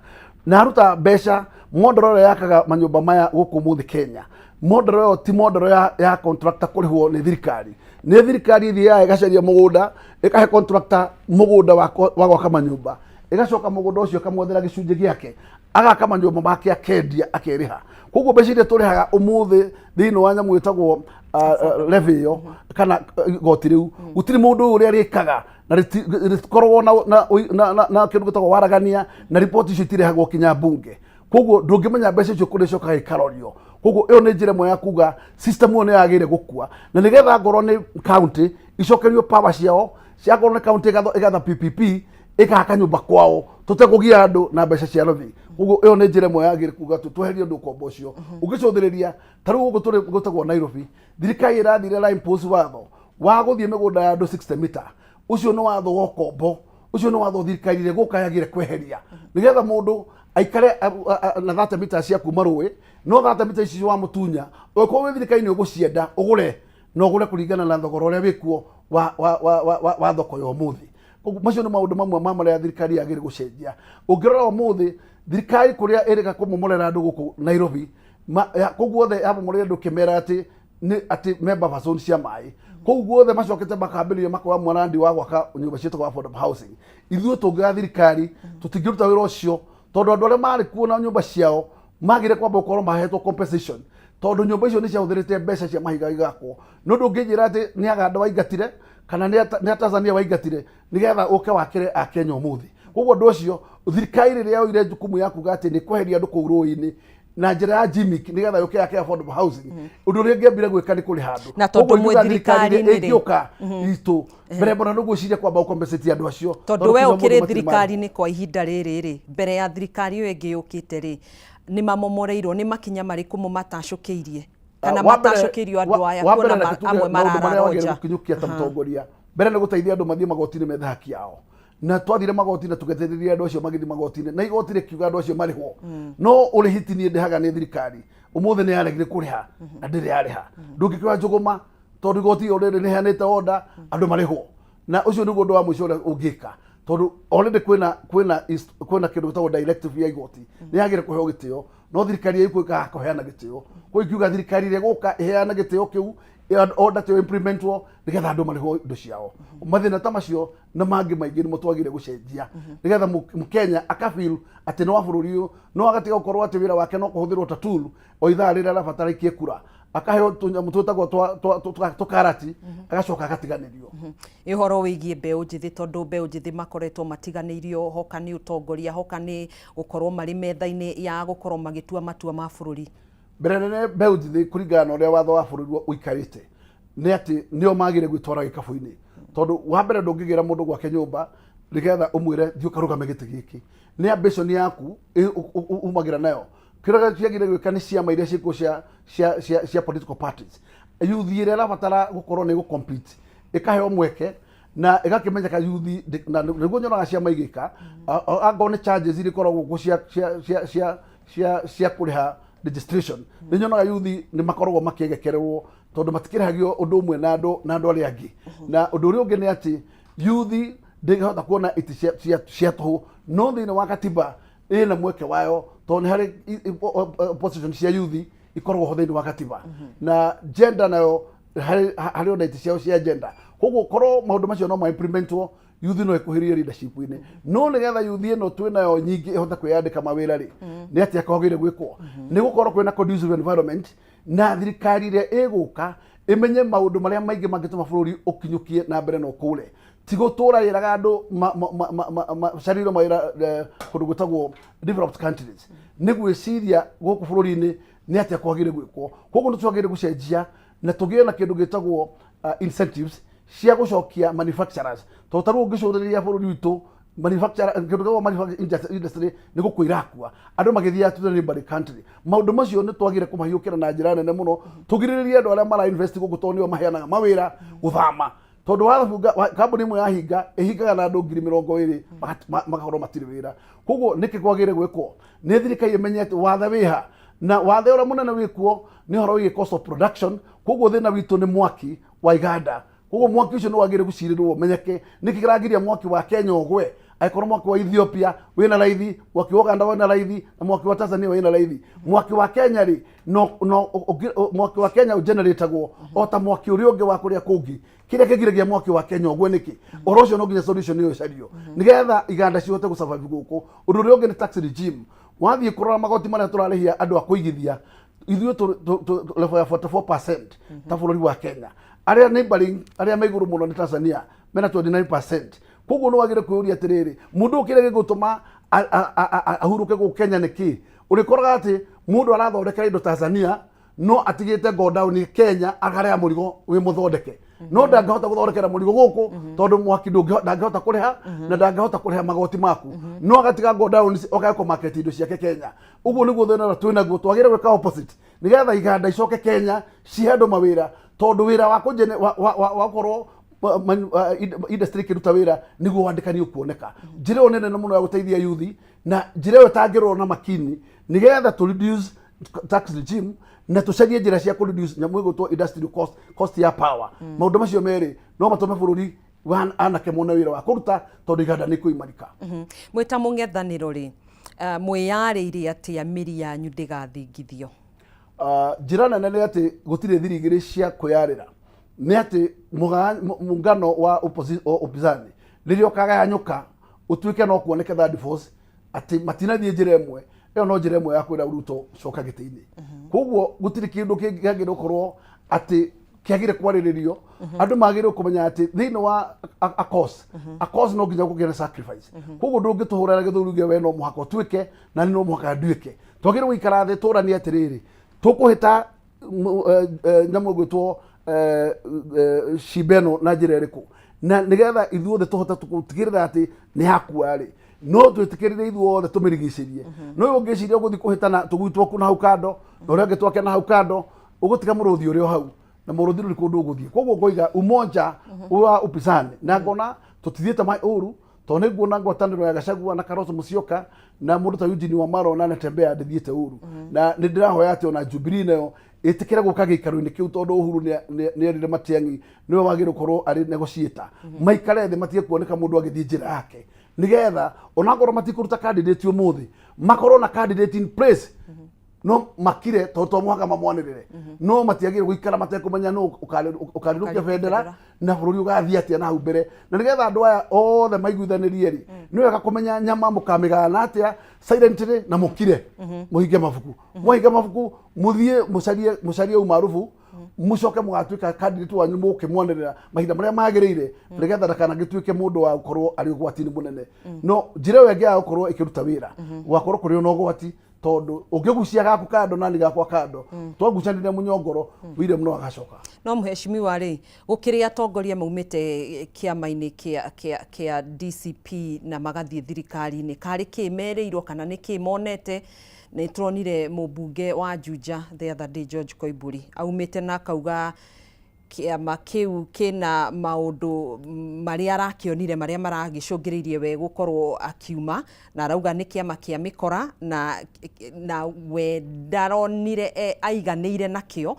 na ruta besha modero yakaga manyumba maya guku muthi Kenya modero ti modero ya contractor kurihwo ni thirikari ithia igacaria mugunda ikahe contractor mugunda wa gwaka manyumba igacoka mugunda ucio kamwothera gicunje giake agaka manyumba make akendia akeriha koguo becire turihaga umuthi thini wa nyamu itagwo levy yo kana goti riu gutiri mundu uria rikaga na rikorwo na kindu gitagwo waragania na report icio itirehagwo kinya bunge koguo ndungimenya mbeca icio kuri coka ikarorio koguo iyo ni njira imwe ya kuga system ino yagire gukua na nigetha ngorwo ni county icokerio power ciao ciakorwo ni county igatha PPP ikahaka nyumba kwao tutekugia andu na mbeca cia rothi koguo iyo ni njira imwe yagire kuga tweherie ndu kombo ucio ugicuthiriria taru ugu turi gutagwo Nairobi thirikari irathire line post watho wa guthie migunda ya andu 60 meter ucio no watho wa kombo ucio no watho thirikari ire guka yagire kweheria nigetha mundu aikare na 30 meter cia kuma ruwi no 30 meter icio wa mutunya uko thirikari ni ugucienda ugure no ugure kuringana na thogora uria wikuo wa thoko yo muthi koguo macio ni maundu mamwe maria thirikari yagire gucenjia ungirora umuthi thirikari kuria irika kumomorera andu guku Nairobi koguo the abomorera andu kimera ati member person cia mai koguo the macokete makambiriria makwa mwanandi wa gwaka nyumba cietagwo affordable housing ithuĩ tungira thirikari tutingiruta wira ucio tondu andu aria mari kuona nyumba ciao magire kwamba ukorwo mahetwo compensation tondu nyumba icio ni ciahuthirite mbeca cia mahiga igakwo no ndunginjira ati ni aganda waingatire kana nĩ Tanzania waingatire nigetha ũke wakĩre a Kenya ũmũthĩ. Koguo ũndũ ũcio thirikari rĩrĩa yoire jukumu ya kuga atĩ nĩ kweheria andũ kũu rũĩ-inĩ na njĩra ya gimmick nigetha yũke yake affordable housing, ũndũ ũrĩa ingĩambire gwĩka nĩ kũrĩ handũ. Na tondũ mwe thirikari-inĩ ĩngĩũka itũ mbere mbona nĩ gwĩciria kwamba gũkompensate andũ acio, tondũ we ũkĩrĩ thirikari-inĩ kwa ihinda rĩrĩ mbere ya thirikari ĩyo ĩngĩ yũkĩte rĩ, nĩ mamomoreirwo nĩ makinya marĩkũ matacũkĩirie kana matacũkĩirio andũ aya kuona amwe marara nja gũkinyũkia ta mũtongoria. Mbere nĩ gũteithia andũ mathiĩ magoti-inĩ methe haki yao, na twathire magoti-inĩ tũgeteithĩrĩria andũ acio magĩthiĩ magoti-inĩ na igoti rĩkiuga andũ acio marĩhwo. No ũrĩhiti niĩ ndĩhaga nĩ thirikari ũmũthĩ nĩ yaregire kũrĩha na ndĩrĩ yarĩha. Ndũngĩkĩoya Njũgũma tondũ igoti already nĩ heanĩte order andũ marĩhwo, na ũcio nĩguo ũndũ wa mũico ũrĩa ũngĩka, tondũ already kwĩna kĩndũ gĩtagwo directive ya igoti nĩ yagĩrĩire kũheo gĩtĩo, no thirikari ĩkwĩka kũheana gĩtĩo. Kwa ikiuga thirikari ĩrĩa gũka ĩheana gĩtĩo kĩu order to implementwo nigetha andũ marĩhwo indo ciao. Mathĩna ta macio na mangĩ maingĩ nĩmo twagĩrĩire gũcenjia nigetha Mũkenya akafeel atĩ nĩ wa bũrũri ũyũ, no agatiga gũkorwo atĩ wĩra wake no kũhũthĩrwo ta tool o ithaa rĩrĩa arabatara ikie kura, akaheo tũnyamũ twĩtagwo tũkarati agacoka agatiganĩrio. Ũhoro wĩgiĩ mbeũ njĩthĩ, tondũ mbeũ njĩthĩ makoretwo matiganĩirio, hoka nĩ ũtongoria, hoka nĩ gũkorwo marĩ metha-inĩ ya gũkorwo magĩtua matua ma bũrũri. Mbere nene mbeũ njĩthĩ kũringana na ũrĩa watho wa bũrũri ũikarĩte nĩ atĩ nĩo magĩrĩire gwĩtwara gĩkabũ-inĩ, tondũ wa mbere ndũngĩgĩra mũndũ gwake nyũmba nigetha ũmwĩre thiĩ ũkarũgame gĩtĩ gĩkĩ, nĩ ambition yaku umagĩra nayo. Kĩrĩa kĩagĩrĩire gwĩka nĩ ciama iria ciĩkuo cia political parties. Youth ĩrĩa ĩrabatara gũkorwo nĩ gũcompete ĩkaheo mweke na ĩgakĩmenyeka youth, na nĩguo nyonaga ciama igĩka angorwo nĩ charges ikoragwo kuo cia kũrĩha registration, nĩ nyonaga youth nĩ makoragwo makĩgekererwo tondũ matikĩrĩhagio ũndũ ũmwe na andũ arĩa angĩ. Na ũndũ ũrĩa ũngĩ nĩ atĩ youth ndĩngĩhota kuona iti cia tũhũ, no thĩinĩ wa katiba ĩna mweke wayo tondũ nĩ harĩ position cia youth ikoragwo ho thĩinĩ wa katiba, na gender nayo harĩ ona iti ciao cia gender. Koguo korwo maũndũ macio no ma-implementwo, youth no ĩkuhĩrĩrie leadership-inĩ, no nĩgetha youth ĩno twĩnayo nyingĩ ĩhote kwĩyandĩka mawĩra rĩ, nĩ atĩ akagĩrĩire gwĩkwo nĩ gũkorwo kwĩna conducive environment, na thirikari ĩrĩa ĩgũka ĩmenye maũndũ marĩa maingĩ mangĩtũma bũrũri ũkinyũkie na mbere na ũkũre, ti gũtũra ĩraga andũ macarĩirwo mawĩra kũndũ gwĩtagwo developed countries. Nĩ gwĩciria gũkũ bũrũri-inĩ nĩ atĩ kwagĩrĩire gwĩkwo. Koguo nĩ twagĩrĩire gũcenjia na tũgĩe na kĩndũ gĩtagwo incentives cia gũcokia manufacturers, tondũ tarĩu ũngĩcũthĩrĩria bũrũri witũ kĩndũ gĩtagwo manufacturing industry nĩ gũkua irakua, andũ magĩthiaga to the neighboring country. Maũndũ macio nĩ twagĩrĩire kũmahiũkĩra na njĩra nene mũno, tũgirĩrĩrie andũ arĩa mara invest gũkũ tondũ nĩo maheanaga mawĩra gũthama, tondũ wathuga kambuni ĩmwe yahinga ĩhingaga na andũ 20,000 magakorwo matirĩ wĩra. Koguo nĩkĩ kwagĩrĩire gwĩkwo? Nĩ thirikari ĩmenyete wathe wĩha, na wathe ũrĩa mũnene wĩkuo nĩ ũhoro wĩgiĩ cost of production. Koguo thĩna witũ nĩ mwaki wa iganda, koguo mwaki ũcio nĩ wagĩrĩire gũcirĩrwo ũmenyeke nĩkĩ kĩragiria mwaki wa Kenya ũgwe, angĩkorwo mwaki wa Ethiopia wĩna raithi, mwaki wa Uganda wĩna raithi, na mwaki wa Tanzania wĩna raithi. Mwaki wa Kenya rĩ mwaki wa Kenya ũgeneratagwo o ta mwaki ũrĩa ũngĩ wa kũrĩa kũngĩ. Kĩrĩa kĩgiragia mwaki wa Kenya ũgwe nĩkĩ? Ũhoro ũcio no nginya solution ĩyo ĩcario nĩgetha iganda cihote gũsurvive gũkũ. Ũndũ ũrĩa ũngĩ nĩ tax regime. Wathiĩ kũrora magoti marĩa tũrarĩhia andũ a kũigithia, ithuĩ level ya 44% ta bũrũri wa Kenya. Arĩa neighboring arĩa me igũrũ mũno nĩ Tanzania mena 29%. Koguo nĩ wagĩrĩire kwĩyũria atĩrĩrĩ, mũndũ kĩrĩa gĩgũtũma ahurũke gũkũ Kenya nĩkĩ? Ũrĩkoraga atĩ mũndũ arathondekera indo Tanzania no atigĩte go down Kenya akareha mũrigo wĩ mũthondeke, no ndangĩhota gũthondekera mũrigo gũkũ tondũ mwaki ndangĩhota kũrĩha na ndangĩhota kũrĩha magoti maku, no agatiga go down okaga market indo ciake Kenya. Ũguo nĩguo thĩna twĩnaguo, twagĩrĩire gwĩka opposite nĩgetha iganda icoke Kenya cihe andũ mawĩra, tondũ wĩra wa gũkorwo industry kĩruta wĩra nĩguo wandĩkani ũkuoneka. Njĩra ĩyo nene mũno ya gũteithia youth, na njĩra ĩyo ĩtangĩrorwo na makini nĩgetha to reduce tax regime na tũcarie njĩra cia kũ reduce nyamũ ĩgũtwo industrial cost ya power. Maũndũ macio merĩ no matũme bũrũri anake mone wĩra wa kũruta tondũ iganda nĩ kũimarika. Mwĩ ta mũng'ethanĩro rĩ, mwĩyarĩire atĩa mĩri yanyu ndĩgathingithio? Njĩra nene nĩ atĩ gũtirĩ thiri igĩrĩ cia kwĩyarĩra, nĩ atĩ muungano wa upinzani rĩrĩa ũkagayanyũka ũtuĩke no kuoneke third force atĩ matinathiĩ njĩra ĩmwe, ĩyo no njĩra ĩmwe ya kwĩra Ruto coka gĩtĩ-inĩ. Koguo gũtirĩ kĩndũ kĩngĩagĩrĩirwo gũkorwo atĩ kiagire kwariririo andu magire kumenya ati thini wa a cause no nginya kugira sacrifice koguo ndungituhurira githuru gye we no muhaka tuike na no muhaka nduike twagire guikara thi turani atiriri tukuhita nyamu gwitwo shibeno na njira iriku na nigetha ithuothe tuhota gutigirira ati ni hakuari no twitikirire ithuothe tumirigicirie no ungiciria guthi kuhitana tugwitwo kuna hau kando no rege twake na hau kando ugutika muruthi urio hau na muruthi uri kundu uguthie koguo ngoiga umoja wa upinzani na ngona tutithiete mai uru to ne nguona ngwataniro ya Gachagua na Kalonzo Musyoka na mundu ta Eugene Wamalwa na Natembeya ndithiete uru na nindirahoya ati ona Jubilee nayo itikira guka gikaro-ini kiu tondu Uhuru ni erire Matiang'i niwe wagire korwo ari negotiator maikare thi matie kuoneka mundu agithii njira yake nigetha onakorwo matikuruta candidate umuthi makorwo na candidate in place no makire to mwaka mamwanirire no matiagire guikara matekumenya no ukarirukia bendera na bururi ugathia atia na mbere na nigetha andu aya othe maiguithanirie ri niwe agakumenya nyama mukamigana atia silently na mukire muhinge mabuku muhinge mabuku muthie mucarie umarufu mucoke mugatuika candidate wanyu mukimwanirira mahinda maria magirire nigetha ndakana gituike mundu wa gukorwo ari ugwatini munene no njira wenge ya gukorwo ikiruta wira gukorwo kuri ono ugwati tondu ungigucia gaku kando nani gakwa kando twagucanire munyongoro wire muno agacoka no muheshimiwa ri gukiria atongoria maumite kiama-ini kia DCP na magathie thirikari-ini kari kimereirwo kana ni kimonete ni tronire mubunge wa Juja the other day George Koimburi aumite na kauga kiama kiu kina maundu maria arakionire maria maragicungiririe we gukorwo akiuma na arauga ni kiama kia mikora na we ndaronire aiganiire nakio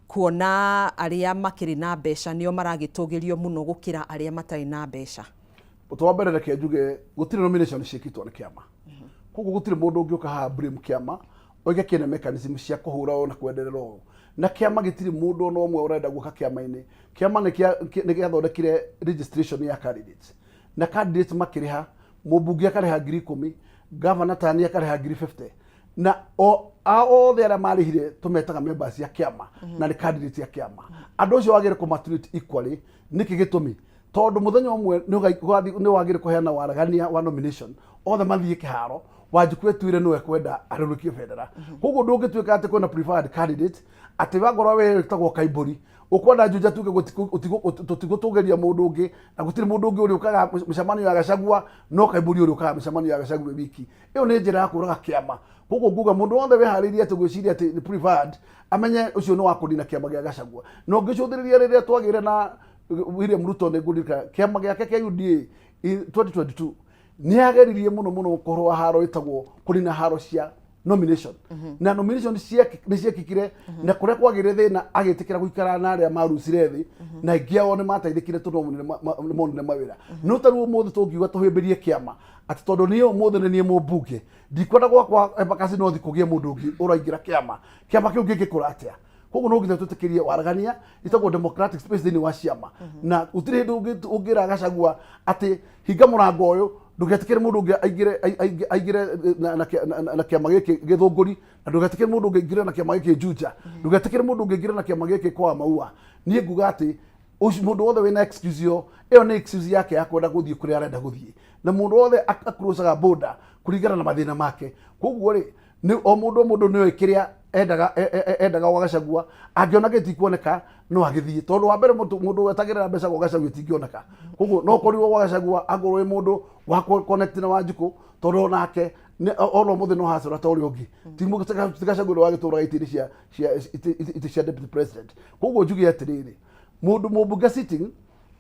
kuona aria makiri na mbeca nio maragitugirio muno gukira aria matari na mbeca utwambere reke njuge gutire nomination ciikitwo ni kiama koguo gutire mundu ungiuka ha blame kiama oige kina mechanism cia kuhura na kwenderera na kiama gitiri mundu no mwe urenda guka kiama-ini kiama ni giathondekire registration ya candidates na candidates makiriha mubunge akariha 10,000 governor tani akariha 50,000 na othe aria marihire tumetaga members ya kiama na ni candidates ya kiama andu cio wagire ku maturity equally niki gitumi tondu muthenya umwe ni wagire kuheana waragania wa nomination othe mathie kiharo wajikwe tuire no ekwenda arurukie bendera koguo ndungituika ati kwena preferred candidate ati wagorwa we tagwo Kaimburi ukwenda Juja tuge tutigutugeria mundu ungi na gutiri mundu ungi uri ukaga micamano ya Gachagua no Kaimburi uri ukaga micamano ya Gachagua wiki iyo ni njira ya kuraga kiama koguo nguga mundu wothe we hariria ati gwiciria ati ni preferred amenye ucio no wakudina kiama gia Gachagua no ngicuthiriria riria twagire na William Ruto ne gudika kiama giake kia UDA 2022 ni ageririe muno korwo haro itagwo kurina haro cia nomination na nomination ni ciekikire na kuria kwagire thina agitikira guikara na aria marucire thi na ingiao ni mateithikire tondu monene mawira no taru muthe tungiuga tuhimbirie kiama ati tondu ni muthe ni mubunge ndikwenda gwakwa embakasi no thikugie mundu ungi uraingira kiama kiu gikikura atia koguo no nginya tutikirie waragania itagwo democratic space thini wa ciama na utire hindu ungira Gachagua ati hinga murango uyu ndugetikire mundu ungi aigire na kiama giki githunguri na ndugetikire mundu ungi aigire na kiama giki Juja ndugetikire mundu ungi aigire na kiama giki kwa Maua nie nguga ati mundu wothe wina excuse iyo ni excuse yake ya kwenda guthie kuria arenda guthie na mundu wothe akrosaga border kuringana na mathina make koguo ri ni o mundu ni oikiria endaga wa Gachagua angiona gitikuoneka no agithie tondu wa mbere mundu wetagirira mbeca gwa Gachagua itingioneka koguo no korirwo wa Gachagua agorwe mundu wa connect na Wanjiku tondu nake ono muthe no hasura tori ungi timu Gachagua wagitura itiri cia deputy president koguo njugi atiriri mundu mubunge sitting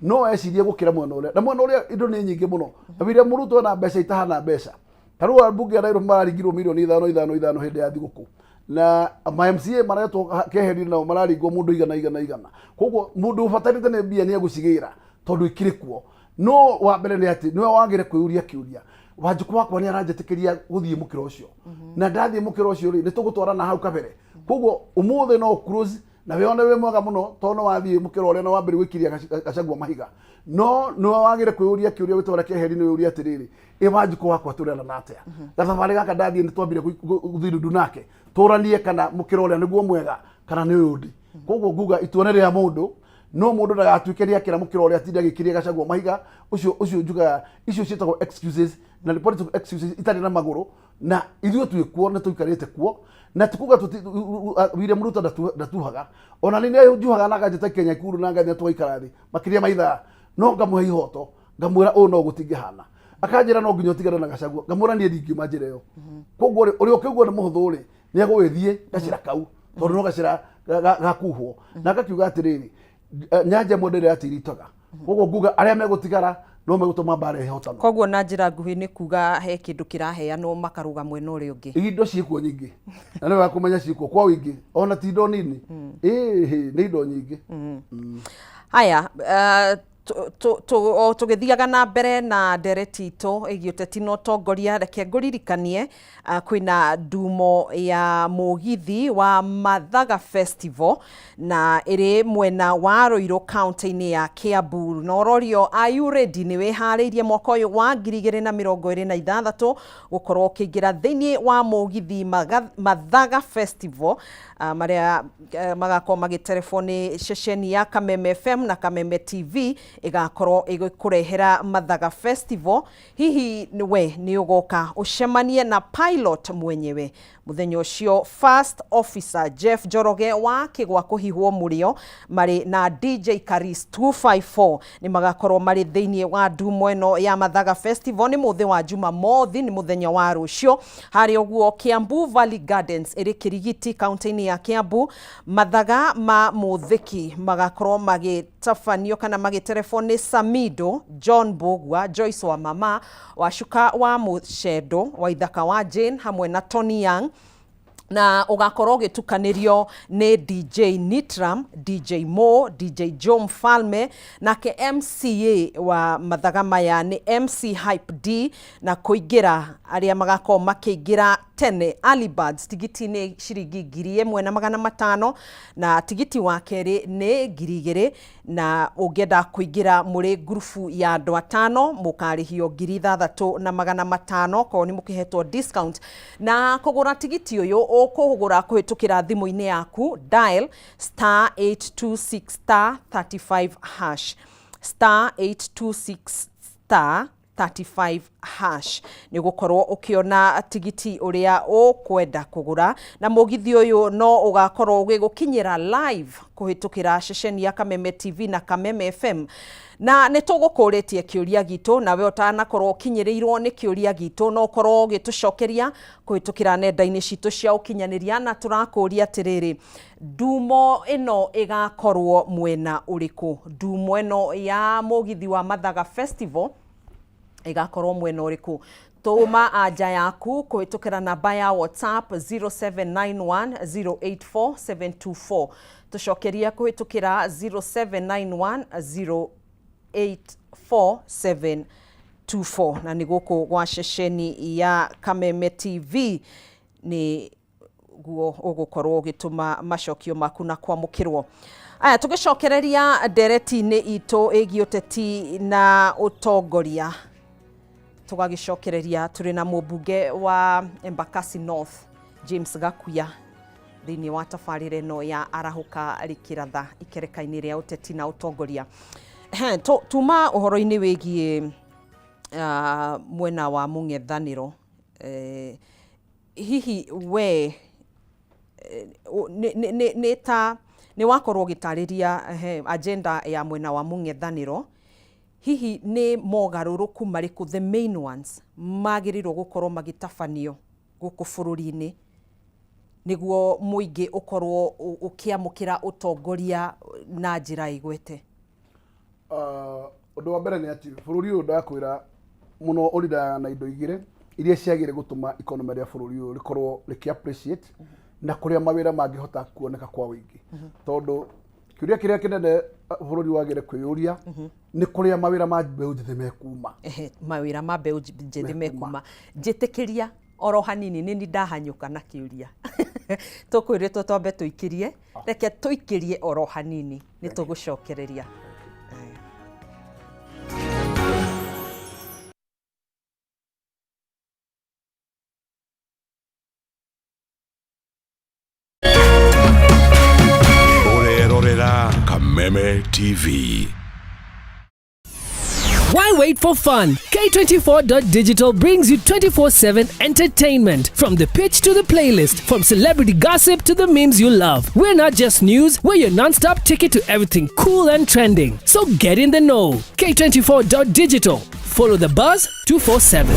no ecirie gukira mwana uria na mwana uria indo ni nyingi muno William Ruto na mbeca itahana mbeca tarua bunge ya mararigirwo milioni 5 hindi ya thiguku na MCA maretwo keheri na mararingwo mundu igana koguo mundu ubatarite ne bia ni agucigira tondu ikirikuo no wa mbere ni ati niwe wagire kwiuria kiuria Wanjiku wakwa ni aranjetikiria guthie mukira ucio na ndathie mukira ucio ri nitugutwarana hau kabere koguo umuthe no cruise na we one we mwega muno tono wathie mukira uria no wambere gwikiria Gachagua mahiga no wagire kwiuria kiuria witwara keheri ni uria atiriri Wanjiku wakwa turana natia gathabari gaka ndathie ni twambire guthirundu nake turanie kana mukira uria niguo mwega kana ni uyundi koguo nguga ituone ria mundu no mundu ndagatuike ria kira mukiro ria tinda gikiria Gachagua mahiga ucio njuga icio cietagwo excuses na political excuses itari na maguru na ithuĩ twĩkuo nĩ tũikarĩte kuo na tikuga William Ruto ndatuhaga ona nĩ njuhaga na ngajĩta Kenya Ikuru na ngathia twaikara thĩ makĩria maithaa no ngamũhe ihoto ngamwĩra ũũ no gũtingĩhana akanjĩra no nginya ũtigane na Gachagua ngamwĩra niĩ ndingiuma njĩra ĩyo koguo ũrĩa ũkĩigua nĩ mũhũthũ rĩ nĩ egũgĩthiĩ gacĩra kau tondũ no gacĩra gakuhwo na ngakiuga atĩrĩrĩ nyanja mũndũ ĩrĩa atiritaga koguo nguga arĩa megũtigara no megũtũma mbara ĩhotana koguo na njĩra nguhĩ nĩ kuga he kĩndũ kĩraheanwo makaruga mwena ũrĩa ũngĩ indo ciĩkuo nyingĩ na nĩ wakũmenya ciĩkuo kwa wĩingĩ ona ti indo nini nĩ indo nyingĩ haya tũgĩthiaga na mbere na ndereti itũ ĩgiĩ ũteti na ũtongoria reke ngũririkanie kwĩna ndumo ya mũgithi wa Mathaga Festival na ĩrĩ mwena wa Ruiru kaunti-inĩ ya Kiambu na ũrorio are you ready nĩ wĩharĩirie mwaka ũyũ wa 2026 gũkorwo ũkĩingĩra thĩinĩ wa mũgithi Mathaga Festival marĩa magakorwo magĩterefoni ceceni ya Kameme FM na Kameme TV igakorwo igĩkũrehera Mathaga Festival hihi we nĩ ũgoka ũcemanie na pilot mwenyewe muthenya ũcio first officer Jeff Njoroge wa kĩgwa kũhihwo mũrĩo marĩ na DJ Karis 254 nĩ magakorwo marĩ thĩinĩ wa ndumo ĩno ya Mathaga Festival nĩ mũthĩ wa Jumamothi nĩ mũthenya wa rũciũ harĩ ũguo Kiambu Valley Gardens ĩrĩ Kĩrigiti kaunti-inĩ ya Kiambu Mathaga ma mũthiki magakorwo magĩtabanio kana magĩterefoni Samido John Bogwa Joyce wa Mama Wacuka wa Mũcendo wa Ithaka wa Jane hamwe na Tony Young na ugakorwo gĩtukanĩrio nĩ DJ Nitram, DJ Mo, DJ Joe Mfalme nake MCA wa Mathaga maya nĩ MC Hype D na kũingĩra arĩa magakorwo makĩingĩra tene early birds tigiti nĩ ciringi 1,500 na tigiti wa kerĩ nĩ 2,000 na ũngĩenda kũingĩra mũrĩ grupu ya andũ 5 mũkarĩhio 6,500 kwa nĩ mũkĩhetwo discount na kũgũra tigiti ũyũ ũkũgũra kũhĩtũkĩra thimũ-inĩ yaku dial *826*35# *826*35# nĩ gũkorwo ũkĩona tigiti ũrĩa ũkwenda kũgũra na mũgithi ũyũ no ũgakorwo ũgĩgũkinyĩra live kũhĩtũkĩra ceceni ya Kameme TV na Kameme FM na nĩ tũgũkũrĩtie kĩũria gitũ na we ũtanakorwo ũkinyĩrĩirwo nĩ kĩũria gitũ no ũkorwo ũgĩtũcokeria kũhĩtũkĩra nenda-inĩ citũ cia ũkinyanĩria na tũrakũria atĩrĩrĩ ndumo ĩno ĩgakorwo mwena ũrĩkũ ndumo ĩno ya mũgithi wa Mathaga Festival igakorwo mwena ũrĩkũ tũma anja yaku kũhĩtũkĩra namba ya WhatsApp 0791084724 tũcokeria kũhĩtũkĩra 0791084724 na nĩ gũkũ gwa ceceni ya Kameme TV nĩ guo ũgũkorwo ũgĩtũma macokio maku na kwamũkĩrwo aya tũgĩcokereria ndereti-inĩ itũ ĩgiĩ ũteti na ũtongoria tũgagĩcokereria tũrĩ na mũmbunge wa Embakasi North James Gakuya thĩinĩ wa tabarĩra ĩno ya arahũka rĩkĩratha ikereka-inĩ rĩa ũteti na ũtongoria tuma ũhoro-inĩ wĩgiĩ mwena wa mũng'ethanĩro hihi we nĩ wakorwo ũgĩtarĩria agenda ya mwena wa mũng'ethanĩro hihi nĩ mogarũrũku marĩkũ the main ones magĩrĩirwo gũkorwo magĩtabanio gũkũ bũrũri-inĩ nĩguo mũingĩ ũkorwo ũkĩamũkĩra ũtongoria na njĩra igwete ũndũ wa mbere nĩ atĩ bũrũri ũyũ ndakwĩra mũno ũrindaga na indo igĩrĩ iria ciagĩrĩire gũtũma economy rĩa bũrũri ũyũ rĩkorwo rĩkĩ appreciate na kũrĩa mawĩra mangĩhota kuoneka kwa wĩingĩ tondũ kĩũria kĩrĩa kĩnene bũrũri wagĩrĩire kwĩyũria nĩ kũrĩa mawĩra ma mbeũ njĩthĩ mekuma mawĩra ma mbeũ njĩthĩ mekuma njĩtĩkĩria oro hanini nĩ ndahanyũka na kĩũria tũkwĩrĩtwo twambe tũikĩrie reke tũikĩrie oro hanini nĩ tũgũcokereria Meme TV. Why wait for fun? K24.digital brings you 24/7 entertainment. From the pitch to the playlist, from celebrity gossip to the memes you love. We're not just news, we're your non-stop ticket to everything cool and trending. So get in the know. K24.digital. Follow the buzz 247.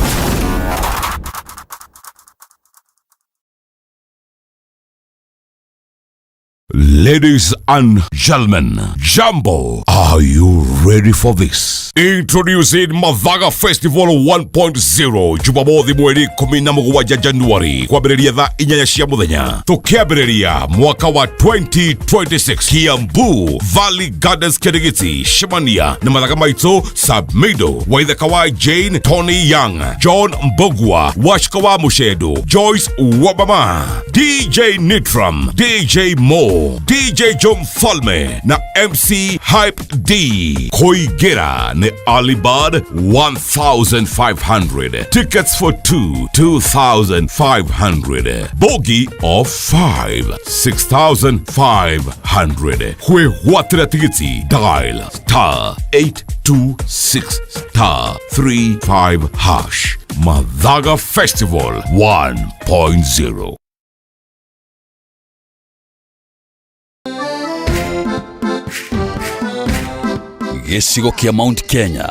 Ladies and gentlemen, Jambo, are you ready for this? Introducing Madhaga Festival 1.0 Jumamothi mweri 11 Januari kwambĩrĩria thaa 4 cia mũthenya. Tukiambĩrĩria mwaka wa 2026 Kiambu Valley Gardens Kirigiti Shimania na Madhaga maitũ Submido Waithaka wa Jane Tony Young John Mbogwa Washka wa Mushedo Joyce Wabama DJ Nitram DJ Mo DJ Jom Falme na MC Hype D Koigera ne Alibad 1,500 tickets for 2,500 bogey of 5 6,500 kwe watira tigiti dial *826*35# Madhaga Festival 1.0. Gĩcigo kĩa Mount Kenya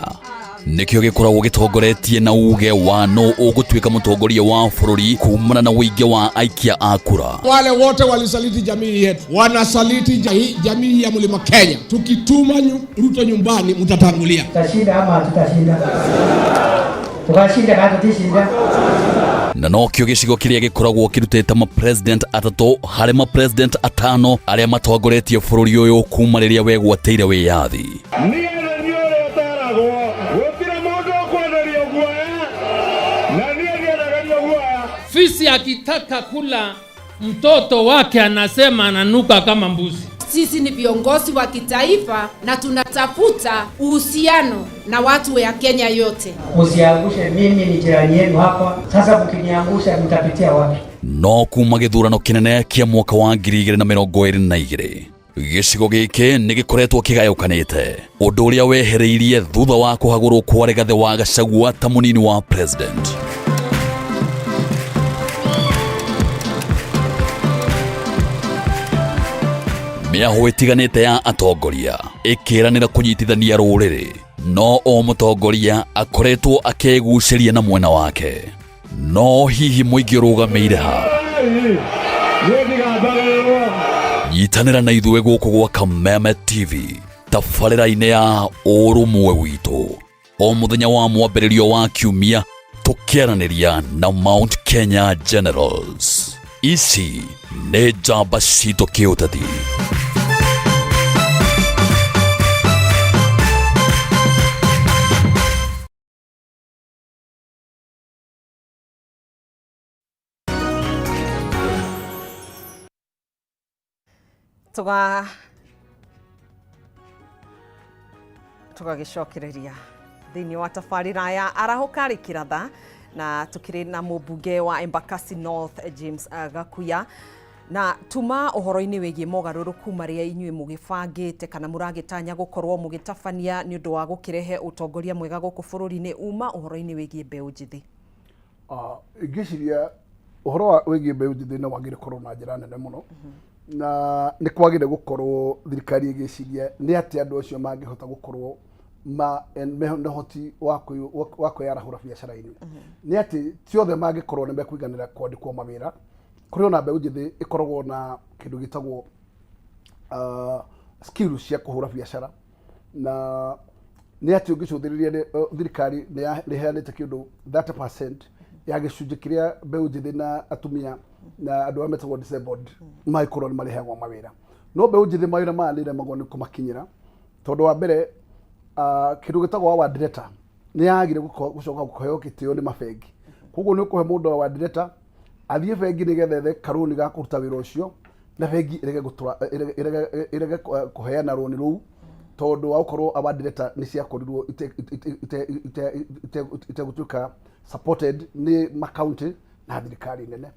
nikĩo gĩkoragwo gĩtongoretie na uge wa no ũgũtuĩka mũtongoria wa bũrũri kumana na ũingĩ wa aikia a kura. Wale wote walisaliti jamii yetu, wanasaliti jamii ya Mlima Kenya. Tukituma Ruto nyumbani mtatangulia. Tutashinda ama tutashinda? Tukashinda kama tutashinda. Na no kĩo gĩcigo kĩrĩa gĩkoragwo kĩrutĩte ma-president atatũ harĩ ma-president atano arĩa matongoretie bũrũri ũyũ kuma rĩrĩa wegwatĩire wĩyathi. Fisi akitaka kula mtoto wake anasema ananuka kama mbuzi. Sisi ni viongozi wa kitaifa na tunatafuta uhusiano na watu wa Kenya yote. Usiangushe, mimi ni jirani yenu hapa. Sasa mkiniangusha mtapitia wapi? No kuma gĩthurano kĩnene kĩa mwaka wa 2022 gĩcigo gĩkĩ nĩ gĩkoretwo kĩgayũkanĩte, ũndũ ũrĩa wehereirie thutha wa kũhagũrwo kwa Rigathi wa Gachagua ta mũnini wa president. Mĩaho ĩtiganĩte ya atongoria ĩkĩranĩra kũnyitithania rũrĩrĩ, no o mũtongoria akoretwo akĩgucĩria na mwena wake. No hihi mũingĩ ũrũgamĩire ha? Nyitanĩra na ithuĩ gũkũ gwa Meme TV tabarĩra-inĩ ya ũrũmwe witũ o mũthenya wa mwambĩrĩrio wa kiumia, tũkĩaranĩria na Mount Kenya Generals. Ici nĩ njamba citũ kĩũteti. Tũgagĩcokereria thĩinĩ wa tabarĩra ya Arahũkari Kĩratha na tukĩrĩ na mũmbunge wa Embakasi North James Gakuya na tuma ũhoro-inĩ wĩgiĩ mogarũrũku marĩa inyuĩ mũgĩbangĩte kana mũragĩtanya gũkorwo mũgĩtabania nĩ ũndũ wa gũkĩrehe ũtongoria mwega gũkũ bũrũri-inĩ uma ũhoro-inĩ wĩgiĩ mbeũ njĩthĩ. Ngĩciria ũhoro wĩgiĩ mbeũ njĩthĩ no wagĩrĩire gũkorwo na njĩra nene mũno na nĩ kwagĩrĩire gũkorwo thirikari ĩgĩciria nĩ atĩ andũ acio mangĩhota gũkorwo na hoti wa kwĩyarahũra biacara-inĩ. Nĩ atĩ ti othe mangĩkorwo nĩ mekũiganĩra kwandĩkwo mawĩra. Kũrĩ ona mbeũ njĩthĩ ĩkoragwo na kĩndũ gĩtagwo skills cia kũhũra biacara, na nĩ atĩ ũngĩcũthĩrĩria thirikari nĩ ĩheanĩte kĩndũ 30% ya gĩcunjĩ kĩrĩa mbeũ njĩthĩ na atumia na andũ arĩa metagwo disabled mangĩkorwo nĩ marĩheagwo mawĩra. No mbeũ njĩthĩ mawĩra maya nĩ iremagwo nĩ kũmakinyĩra tondũ wa mbere kĩndũ gĩtagwo award letter nĩ yagĩrĩire gũcoka kũheo gĩtĩo nĩ mabengi. Koguo nĩ ũkũhe mũndũ award letter athiĩ bengi nĩgetha ethe karũni ga kũruta wĩra ũcio na bengi ĩrege kũheana rũni rũu tondũ wa gũkorwo award letter nĩ ciakorirwo itegũtuĩka supported nĩ makaunti na thirikari nene.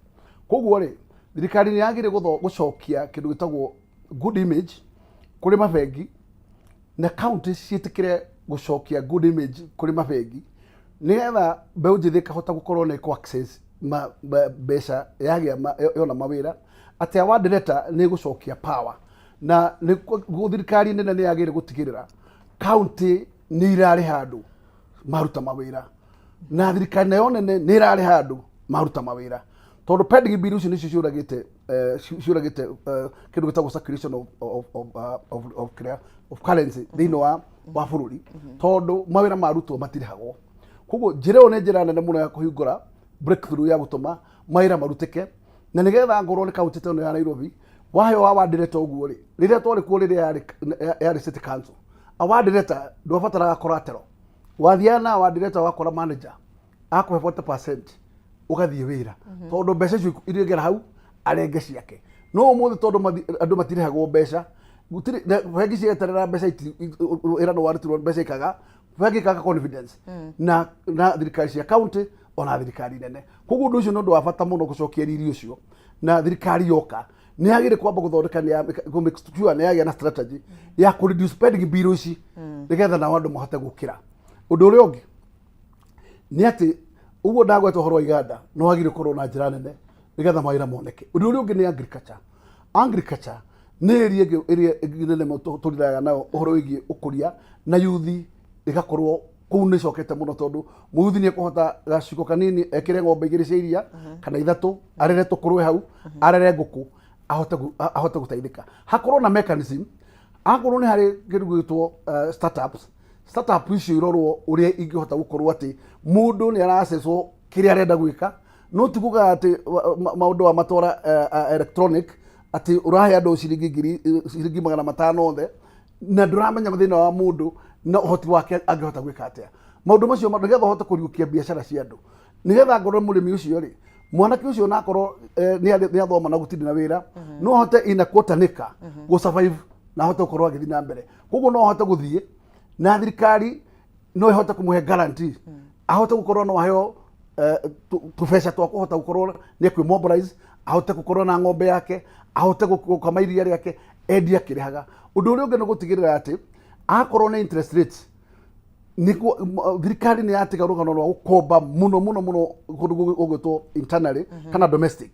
Koguo rĩ, thirikari nĩ yagĩrĩire gũcokia kĩndũ gĩtagwo good image kũrĩ mabengi na county ciĩtĩkĩre gũcokia good image kũrĩ mabengi nĩgetha mbeũ njĩthĩ kahota gũkorwo na access mbeca yagĩa yona mawĩra atĩ award letter nĩ gũcokia power na thirikari nene nĩ yagĩrĩire gũtigĩrĩra county nĩ irarĩ handũ maruta mawĩra na thirikari nayo nene nĩ irarĩ handũ maruta mawĩra tondũ pending bill icio nĩcio ciũragĩte kĩndũ gĩtagwo circulation of currency thĩinĩ wa bũrũri tondũ mawĩra marutwo matirĩhagwo koguo njĩra ĩyo nĩ njĩra nene mũno ya kũhingũra breakthrough ya gũtũma mawĩra marutĩke na nĩgetha ngorwo nĩ kaunti ĩno ya Nairobi waheo award letter ũguo rĩ rĩrĩa twarĩ kuo rĩrĩa yarĩ city council award letter ndwabataraga collateral wathiana na award letter wakora manager akũhe 40% ugathiĩ wĩra tondũ mbeca icio irĩgera hau arenge ciake no ũmũthĩ tondũ andũ matirĩhagwo mbeca gũtirĩ bengi cieterera mbeca ĩrano warutirwo mbeca ikaga bengi ikaga confidence na thirikari cia county ona thirikari nene koguo ũndũ ũcio nĩ ũndũ wa bata mũno gũcokia riri ũcio na thirikari yoka nĩ yagĩrĩire kwamba gũthondeka nĩ yagĩa na strategy ya kũ reduce pending bill ici nĩgetha nao andũ mahote gũkĩra ũndũ ũrĩa ũngĩ nĩ atĩ ũguo ndagweta ũhoro wa iganda no wagĩrĩire korwo na njĩra nene nĩgetha mawĩra moneke ũndũ ũrĩa ũngĩ nĩ agriculture nĩ ĩrĩa nene tũriraga nayo ũhoro wĩgiĩ ũkũria na yuthi ĩgakorwo kũu nĩ cokete mũno tondũ mũyuthi nĩ ekũhota gaciko kanini ekĩre ng'ombe 2 cia iria kana 3 arere tũkũrwe hau arere ngũkũ ahote gũteithĩka hakorwo na mechanism akorwo nĩ harĩ kĩndũ gĩtwo startup icio irorwo ũrĩa ingĩhota gũkorwo atĩ mũndũ nĩ aracecwo kĩrĩa arenda gwĩka no tikuga atĩ maũndũ wa matwara electronic atĩ ũrahe andũ ciringi 500 othe na ndũramenya thĩna wa mũndũ na ũhoti wake angĩhota gwĩka atĩa maũndũ macio nĩgetha ũhote kũriũkia biacara cia andũ nĩgetha ngorwo mũrĩmi ũcio rĩ mwanake ũcio nakorwo nĩ athoma na gũtirĩ na wĩra no ahote inakuotanika go survive na ahote gũkorwo agĩthiĩ na mbere koguo no ahote gũthiĩ na thirikari no ihote kũmũhe guarantee ahote gũkorwo no aheo tũbeca twa kũhota gũkorwo nĩ kwĩ mobilize ahote gũkorwo na ng'ombe yake ahote gũkama iria rĩake endia kĩrĩhaga ũndũ ũrĩa ũngĩ nĩ gũtigĩrĩra atĩ akorwo na interest rates nĩguo thirikari nĩ yatiga rũgano rwa gũkomba mũno kũndũ gũgwĩtwo internally kana domestic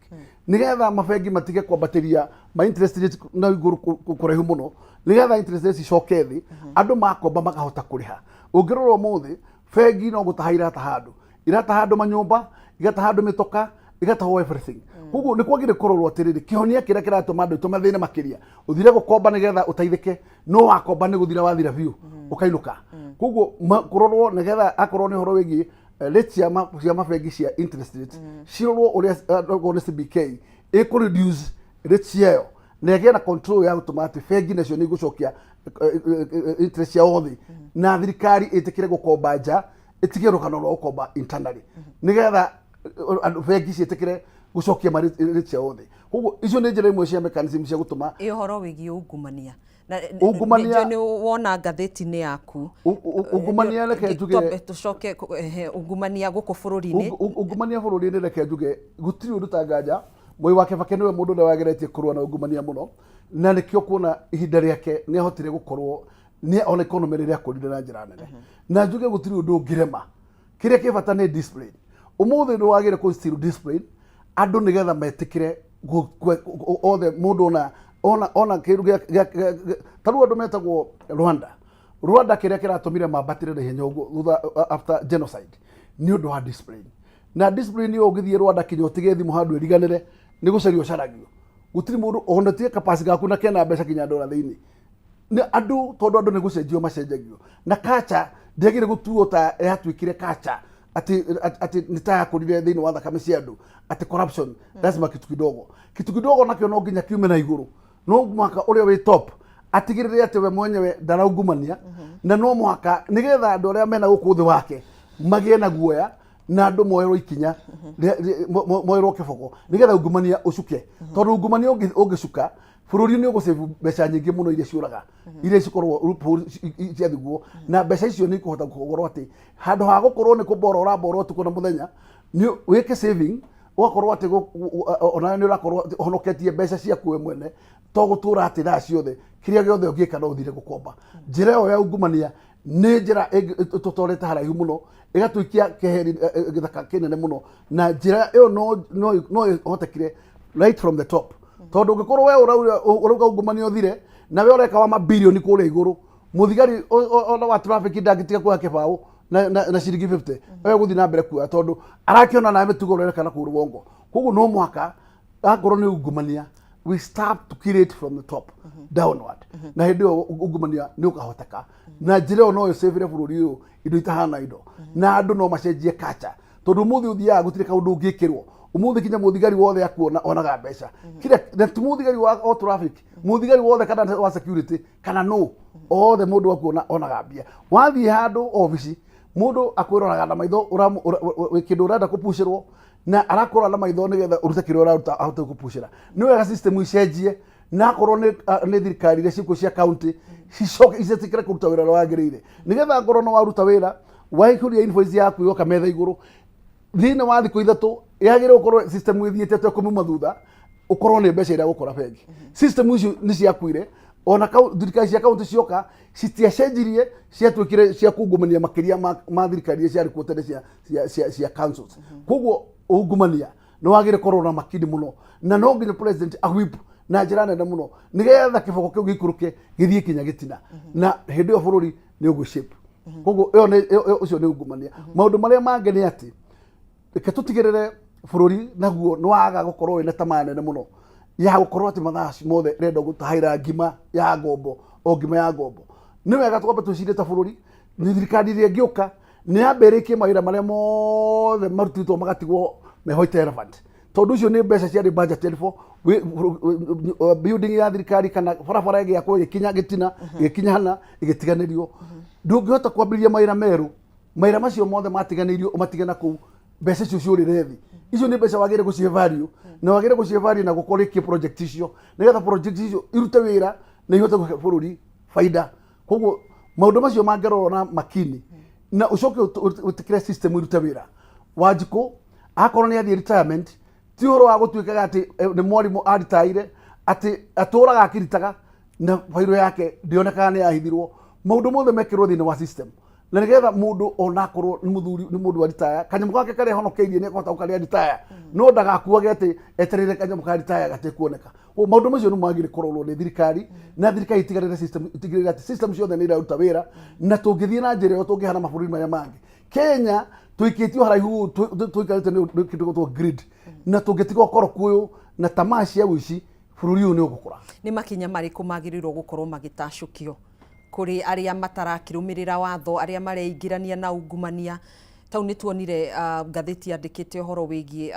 nĩgetha mabengi matige kwambatĩria ma interest rates na igũrũ kũraihu mũno nĩgetha interest rates icoke thĩ andũ makomba makahota kũrĩha ũngĩrora ũmũthĩ bengi no gũtaha irataha handũ manyũmba igataha handũ mĩtoka igataha everything koguo nĩ kwagĩrĩire kũrorwo atĩrĩrĩ kĩhonia kĩrĩa kĩratũma andũ tũmathĩne makĩria ũthire gũkomba nĩgetha ũteithĩke no wakomba nĩ gũthira wathira biũ ũkainũka koguo kũrorwo nĩgetha akorwo nĩ ũhoro wĩgiĩ rates cia mabengi cia interest rates cirorwo ũrĩa nĩ CBK ĩkũreduce rates ciayo na ĩgĩe na control ya gũtũma atĩ bengi nacio nĩ igũcokia interest ciao thĩ na thirikari ĩtĩkĩre gũkomba nja ĩtige rũgano rwa gũkomba internally nĩgetha bengi ciĩtĩkĩre gũcokia rates ciao thĩ koguo icio nĩ njĩra imwe cia mechanism cia gũtũma ũhoro wĩgiĩ ungumania nĩ wona ngathĩti-inĩ yaku ungumania reke njuge tũcoke ungumania gũkũ bũrũri-inĩ ungumania bũrũri-inĩ reke njuge gũtirĩ ũndũ ta nganja Mwai wa Kibaki nĩwe mũndũ ũrĩa wageretie kũrũa na ungumania mũno na nĩkĩo kuona ihinda rĩake nĩ ahotire gũkorwo nĩ ona economy rĩrĩa akũrire na njĩra nene na njuge gũtirĩ ũndũ ũngĩrema kĩrĩa kĩbata nĩ discipline ũmũthĩ nĩ wagĩrĩire kũinstill discipline andũ nĩgetha metĩkĩre othe mũndũ ona kĩndũ tarũ andũ metagwo Rwanda kĩrĩa kĩratũmire mambatĩre na ihenya ũguo thutha after genocide nĩ ũndũ wa discipline na discipline yo ũgĩthiĩ Rwanda kinya ũtige thimũ handũ ĩriganĩre nĩ gũcario caragio gũtirĩ mũndũ ohonetie capacity gaku na kena mbeca kinya ndora thĩinĩ nĩ andũ tondũ andũ nĩ gũcenjio macenjagio na culture ndĩagĩrĩire gũtuo ta yatuĩkire culture ati nitayakũrire thĩinĩ wa thakame cia andũ ati corruption lazima kitu kidogo nakio no nginya kiume na igũrũ no mwaka ũrĩa wĩ top atigĩrĩre atĩ we mwenyewe ndaraungumania na no mwaka nĩgetha andũ arĩa mena gũkũ thĩ wake magĩe na guoya na andũ moerwo ikinya moerwo kĩboko nĩgetha ungumania ũcuke tondũ ungumania ũngĩcuka bũrũri nĩ ũgũsave mbeca nyingĩ mũno iria ciũraga iria cikorwo ciathiguo na mbeca icio nĩ ikũhota gũkorwo atĩ handũ ha gũkorwo nĩ kũbora ũrabora ũtukũ na mũthenya nĩ wĩke saving ugakorwo ati ona ni urakorwo honoketie mbeca ciaku we mwene to gutura ati thaa ciothe kiria giothe ungika no uthire gukomba njira yo ya ungumania ni njira tutorete haraihu muno igatuikia keheri githaka kinene muno na njira yo no hotekire right from the top tondu ungikorwo we urauga ungumania uthire na we ureka wa mabilioni kuria iguru muthigari ona wa traffic ndangitiga kuya kibao na ciringi 50 we guthi na mbere kuya tondu arakiona na mitugo urekana ku rugongo koguo no mwaka akorwo ni ungumania we start to kill it from the top downward na hindi ungumania ni ukahoteka na njira no yo save bururi uyu indo itahana indo na andu no macenjie kacha tondu muthi uthia gutire kaundu ungikirwo umuthi kinya muthigari wothe akuona onaga mbeca kire na muthigari wa traffic muthigari wothe kana wa security kana no othe mundu akuona onaga mbia wathi handu office mundu akwiroraga na maitho kindu urenda kupushirwo na arakora na maitho nigetha urute kire uraruta ahote kupushira ni wega system icenjie na korwo ni thirikari iria ciku cia county cicoke icetikire kuruta wira wagirire nigetha ngorwo no waruta wira waikuria invoice yaku yoka metha iguru thine wa thiko ithatu yagire ukorwo system ithiete to kumuma thutha ukorwo ni mbeca iria gukora bengi system icio ni ciakuire ona thirikari cia county cioka citiacenjirie ciatwikire cia kungumania makiria ma thirikari cia rikuo tene cia councils koguo ungumania no wagire korwo na makindi muno na no nginya president awip na njira nene muno nigetha kiboko kiu gikuruke githie kinya gitina na hindi yo bururi ni ugu shape koguo ucio ni ungumania maundu maria mangi ni ati reke tutigirire bururi naguo ni waga gukorwo ina tamane nene muno ya gukorwo ati mathaa mothe renda gutahaira ngima ya ngombo o ngima ya ngombo ni wega tukambe tucire ta bururi ni thirikari iria ngiuka ni amberikie mawira maria mothe marutitwo magatigwo mehoite relevant tondu ucio ni mbeca cia budget telefo building ya thirikari kana barabara ya kwa ikinya gitina ikinya hana igitiganirio ndungihota kwambiria mawira meru mawira macio mothe matiganirio umatigana ku mbeca cio ciuri rethi icio ni mbeca wagire gucie value na wagire gucie value na gukoriki project icio nigetha project icio irute wira na ihote guhe bururi faida koguo maundu macio mangerwo na makini na ucoke utikire system irute wira wajiko akorwo ni athie retirement ti horo wa gutuikaga ati ni mwarimu aritaire ati aturaga akiritaga na fairo yake ndionekaga ni ahithirwo maundu mothe mekirwo thini wa system na nigetha mundu onakorwo ni muthuri ni mundu wa retire kanyamu gake kare honokeirie ni akota ukaria retire no ndagakuage ati eterere kanyamu ka retire gate kuoneka o maundu macio ni magire korwo ni thirikari na thirikari itigarire system itigarire ati system ciothe ni iraruta wira na tungithie na njira yo tungihana mabũrũri maya mangi Kenya tuikitio haraihu tuikarite ni kindu gutwo grid na tungitigo koro kuyo na tamaa cia wici bũrũri uyu ni ugukura ni makinya mariku magirirwo gukorwo magitacukio kuri aria matarakirumirira watho aria mareingirania na ungumania tau ni tuonire ngatheti yandikite uhoro wigi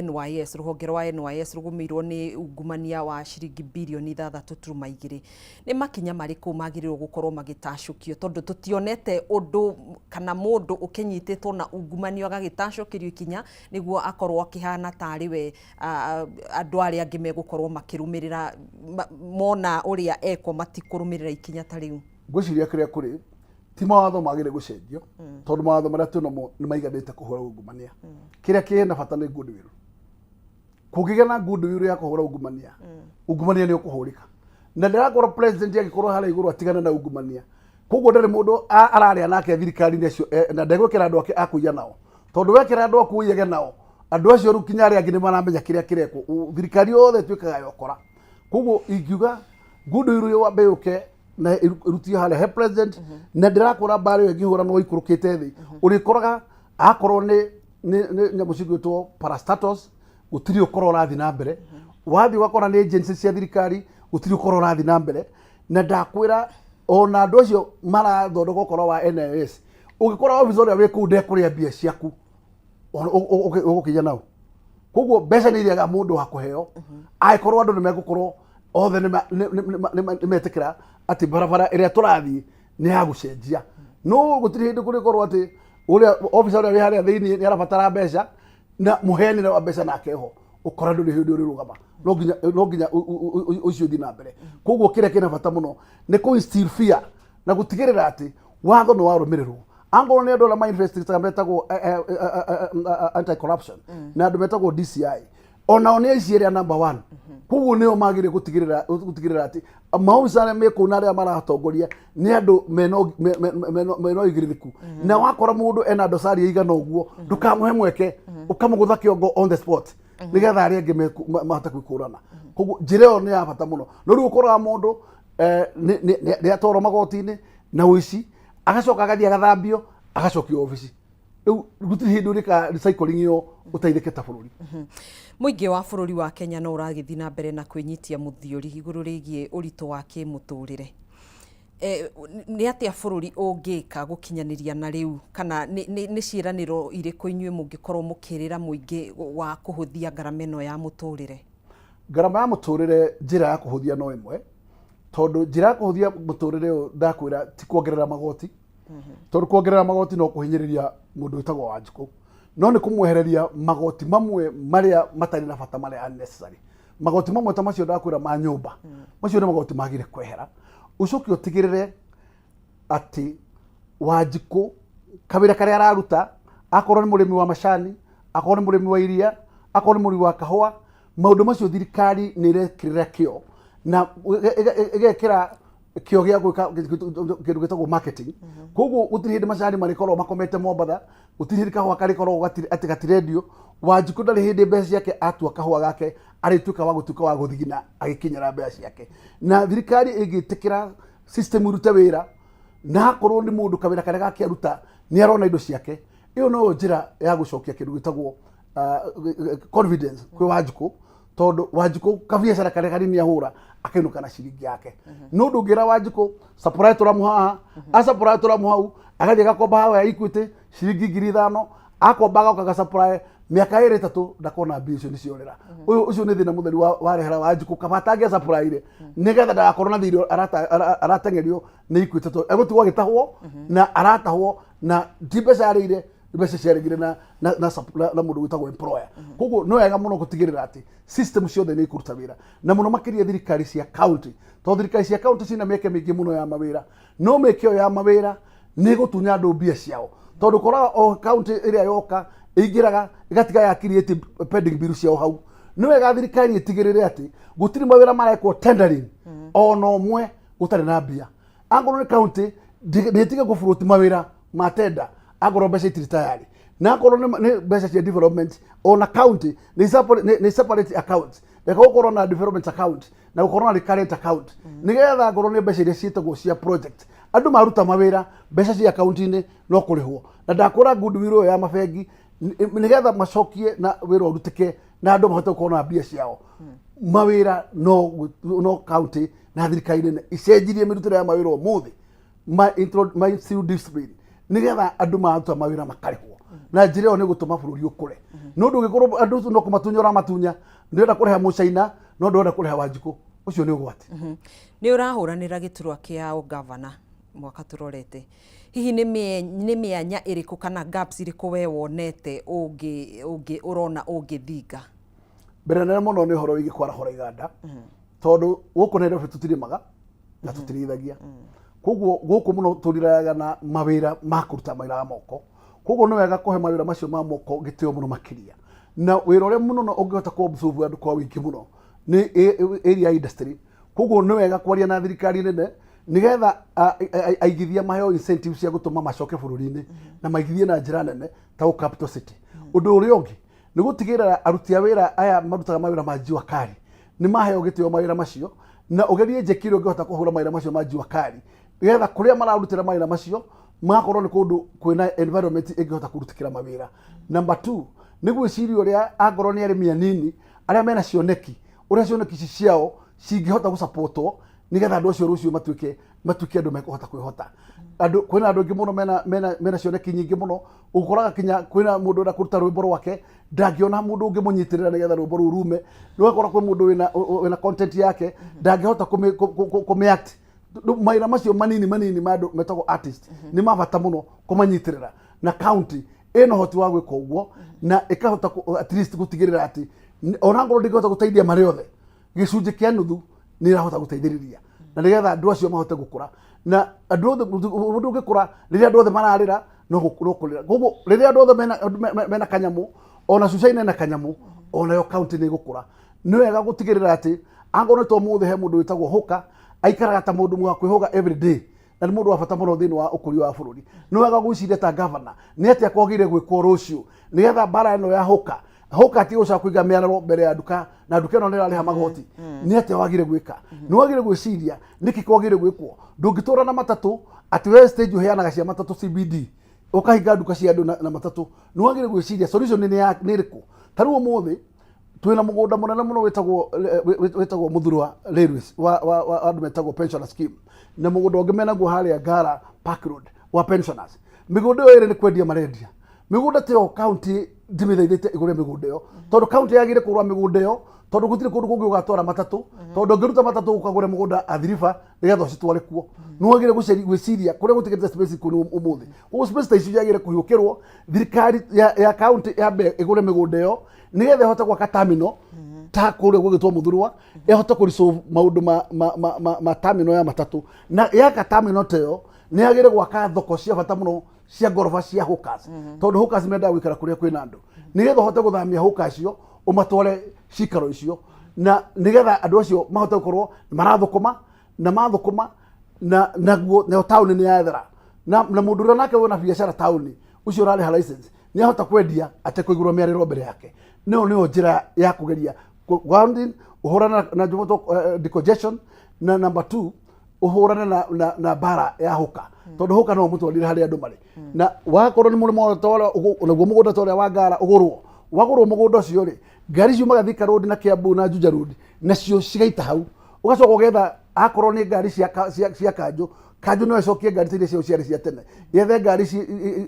NYS ruhonge rwa NYS rugumirwo ni ungumania wa ciringi bilioni 3.2 ni makinya mariku magirirwo gukorwo magitacukio tondu tutionete undu kana mundu ukinyititwo na ungumania agagitacukirio ikinya niguo akorwo akihana tari we andu aria angi megukorwo makirumirira mona uria eko matikurumirira ikinya tariu ngwiciria kiria kuri ti mawatho magire gucenjio tondu mawatho maria tunamo ni maiganite kuhura ungumania kiria kihena bata ni goodwill kugiga na goodwill ya kuhura ungumania ungumania ni ukuhurika na ndirakorwo president agikorwo hara iguru atigana na ungumania koguo ndari mundu araria nake thirikari ni acio na ndegwikira andu ake akuya nao tondu wekira andu akuyege nao andu acio ru kinya aria ngi ni maramenya kiria kireko thirikari yothe twikaga yokora koguo ingiuga goodwill yo wambeuke na irutio hale he president na ndirakora bari ngihura no ikurukite thi urikoraga akorwo ni nyamucigwitwo parastatus utiri ukoro rathi na mbere wathi wakora ni agency cia thirikari utiri ukoro rathi na mbere na ndakwira ona andu acio marathondeka ukoro wa NIS ugikora officer ya wiku ndekuria mbia ciaku ugukinya nao koguo mbeca ni iriaga mundu wa kuheo aikorwo andu ni megukorwo othe ni metikira ati barabara iria turathi ni ya gucenjia no gutiri hindi kuri korwo ati uria officer uria haria thiini ni arabatara mbeca na muheni na mbeca na keho ukora ndu ni hindi uri rugama no nginya ucio thi na mbere koguo kire kina bata muno ni ku instill fear na gutigirira ati watho no warumirirwo angoro ne dola manifest metagwo anti corruption na andu metagwo DCI ona one iciria number 1 kugu neo magire gutigirira ati mausane meko na ria maratongoria ni andu meno igiririku na wakora mundu ena dosari igana uguo ndukamuhe mweke ukamugutha kiongo on the spot nigetha ari angi mahota kwikurana kugu njireo ni ya bata muno no riu ukora mundu ni atoro magoti-ini na wici agacoka agathia agathambio agacokio ofisi riu gutiri hindu rika recycling yo uteithike ta bururi muingi wa bururi wa Kenya no uragithi na mbere na kwinyitia muthiori iguru rigie urito wa kimuturire ni atia bururi ungika gukinyaniria na riu kana ni ciiraniro iriku inyue mungikorwo mukirira muingi wa kuhuthia ngarama ino ya muturire ngarama ya muturire njira ya kuhuthia no imwe tondu njira ya kuhuthia muturire ndakwira ti kuongerera magoti tondu kuongerera magoti no kuhinyiriria mundu witagwo Wanjiku no ni kumwehereria magoti mamwe maria matari na bata maria unnecessary magoti mamwe ta macio ndakwira ma nyumba macio ni magoti magire kwehera ucoki utigirire ati Wanjiku kabira karia araruta akorwo ni murimi wa macani akorwo ni murimi wa iria akorwo ni murimi wa kahua maundu macio thirikari ni irekirira kio na igekira kio gia gwika kindu gitagwo marketing koguo gutiri hindi macani marikorwo makomete Mombatha gutiri hindi kahua karikorwo ati gatirendio Wanjiku ndari hindi mbeca ciake atua kahua gake arituka wa gutuka wa guthigina agikinyira mbeca ciake na thirikari igitikira system irute wira na akorwo ni mundu kawira karia gake aruta ni arona indo ciake iyo no njira ya gucokia kindu gitagwo confidence kwi Wanjiku tondu Wanjiku kabiacara karia kanini ahura akinuka na ciringi yake no ndungira Wanjiku supply turamuha supply turamuhau agathie gakomba hawa ya Equity ciringi 5,000 akomba gauka supply miaka 3 ndakona mbia icio niciorera ucio ni thina mutheri warehera Wanjiku kabatangia supply ire nigetha ndagakorwo na thiri aratengerio ni Equity to egutigwo gitahwo na aratahwo na mbeca arire mbeca ciarigire na mundu witagwo employer koguo no wega muno gutigirira ati system ciothe ni ikuruta wira na muno makiria thirikari cia county to thirikari cia county cina mieke mingi muno ya mawira no mekio ya mawira ni gutunya andu mbia ciao tondu kora o county iria yoka igiraga igatiga ya create pending bill ciao hau no wega thirikari itigirire ati gutiri mawira marekwo tendering ono mwe gutari na mbia angoro ni county nditige gufuruti mawira matenda agoro mbeca itiri tayari na korwo ni mbeca cia development on account ni separate account na korwo na development account na korwo na current account nigetha korwo ni mbeca iria cietagwo cia project andu maruta mawira mbeca cia account-ini no kurihwo na ndakora goodwill ya mabengi nigetha macokie na wira urutike na andu mahote kuona na mbia ciao mawira no county na thirikari nene icenjirie mirutire ya mawira muthi my civil discipline nigetha andu maruta mawira makarihwo na njira yo ni gutuma bururi ukure no ndugikorwo andu no kumatunyora matunya ndirenda kureha mucaina no ndirenda kureha Wanjiku ucio ni ugwati ni urahuranira giturwa kia ugavana mwaka turorete hihi ni mianya iriku kana gaps iriku we wonete urona ungithinga mbere nene muno ni horo igikwara hora iganda tondu guku nere tutirimaga na tutirithagia koguo guku muno turiraga na mawira makuruta mawira moko koguo no wega kuhe mawira macio ma moko gitio muno makiria na wira ule muno no ungihota ku observe andu kwa wiki muno ni area industry koguo no wega kwaria na thirikari nene nigetha aigithia maheo incentives cia gutuma macoke bururi-ini na maigithie na njira nene ta capital city undu uri ungi ni gutigirira aruti a wira aya marutaga mawira ma Jua Kali ni maheo gitio mawira macio na ugerie njekire ungihota kuhura mawira macio ma Jua Kali nigetha kuria mararutira mawira macio makorwo ni kundu kwina environment ingihota kurutikira mawira number 2 ni gwiciria uria angorwo ni arimi anini aria mena cioneki uria cioneki ciao cingihota gusupportwo nigetha andu acio rucio matuike andu mekuhota kwihota andu kwina andu ingi muno mena cioneki nyingi muno ukoraga kinya kwina mundu na kuruta rwimbo rwake ndangiona mundu ungi munyitirira nigetha rwimbo ru rume rwakora kwi mundu wina content yake ndangihota kumiact maira macio manini mandu metagwo artist ni mabata muno kumanyitirira na county ino hoti wa gwika uguo na ikahota at least gutigirira ati ona ngoro ndigihota guteithia mari othe gicunji kia nuthu ni rahota guteithiriria na nigetha andu acio mahote gukura na andu othe ngikura riria andu othe mararira no gukurira koguo riria andu othe mena kanyamu ona Sucaina na kanyamu ona yo county ni gukura ni wega gutigirira ati angorwo to muthe he mundu witagwo Huka aikaraga ta mundu mwa kwihoga every day na ni mundu wa bata muno thini wa ukuri wa bururi ni wega gwiciria ta governor ni atia kwagire gwikwo rucio nigetha bara ino ya Huka ati uca kuiga mianaro mbere ya nduka na nduka ino nirariha magoti ni atia wagire gwika ni wagire gwiciria niki kwagire gwikwo ndungitura na matatu ati we stage uheanaga cia matatu CBD ukahinga nduka cia andu na matatu ni wagire gwiciria solution ni riku taruo muthi twina mugunda munene muno wetagwo Muthurwa Railways wa andu metagwo pensioner scheme na mugunda ungi menaguo haria Ngara Park Road wa pensioners migunda iyo ni kwendia marendia migunda tio county ndimithaithite igure migunda iyo tondu county yagire kurwa migunda iyo tondu gutire kundu kungi ugatwara matatu tondu ngiruta matatu ukagure mugunda Athirifa nigetha citware kuo nuagire gwiciria kuria gutigirite space kuni umuthi ugu space ta icio yagire kuhiukirwo thirikari ya county yambe igure migunda iyo nigetha ihote gwaka terminal ta kuria gugitwo Muthurwa ihote kurisolve maundu ma terminal ya matatu na yaka terminal teo ni agire gwaka thoko cia bata muno cia ngoroba cia Hawkers tondu Hawkers menda gwikara kuria kwina andu nigetha hote guthamia Hawkers cio umatware cikaro icio na nigetha andu acio mahote gukorwo marathukuma na mathukuma na naguo na town ni yathera na mundu ria nake wona biashara town ucio rari ha license ni ahota kwendia ate kuigurwa miariro mbere yake no njira ya kugeria grounding uhurana na jumoto decongestion na number 2 uhurana na bara ya Huka tondu Huka no mutwarire hari andu mari na wakorwo ni mulimo tole unaguo mugunda tole wa Ngara wagurwo mugunda ucio ri ngari cio magathika road na Kiambu na Juja road nacio cigaita hau ugacoka ugetha akorwo ni ngari cia kanju no icokie ngari tiria cio ciari cia tene yethe ngari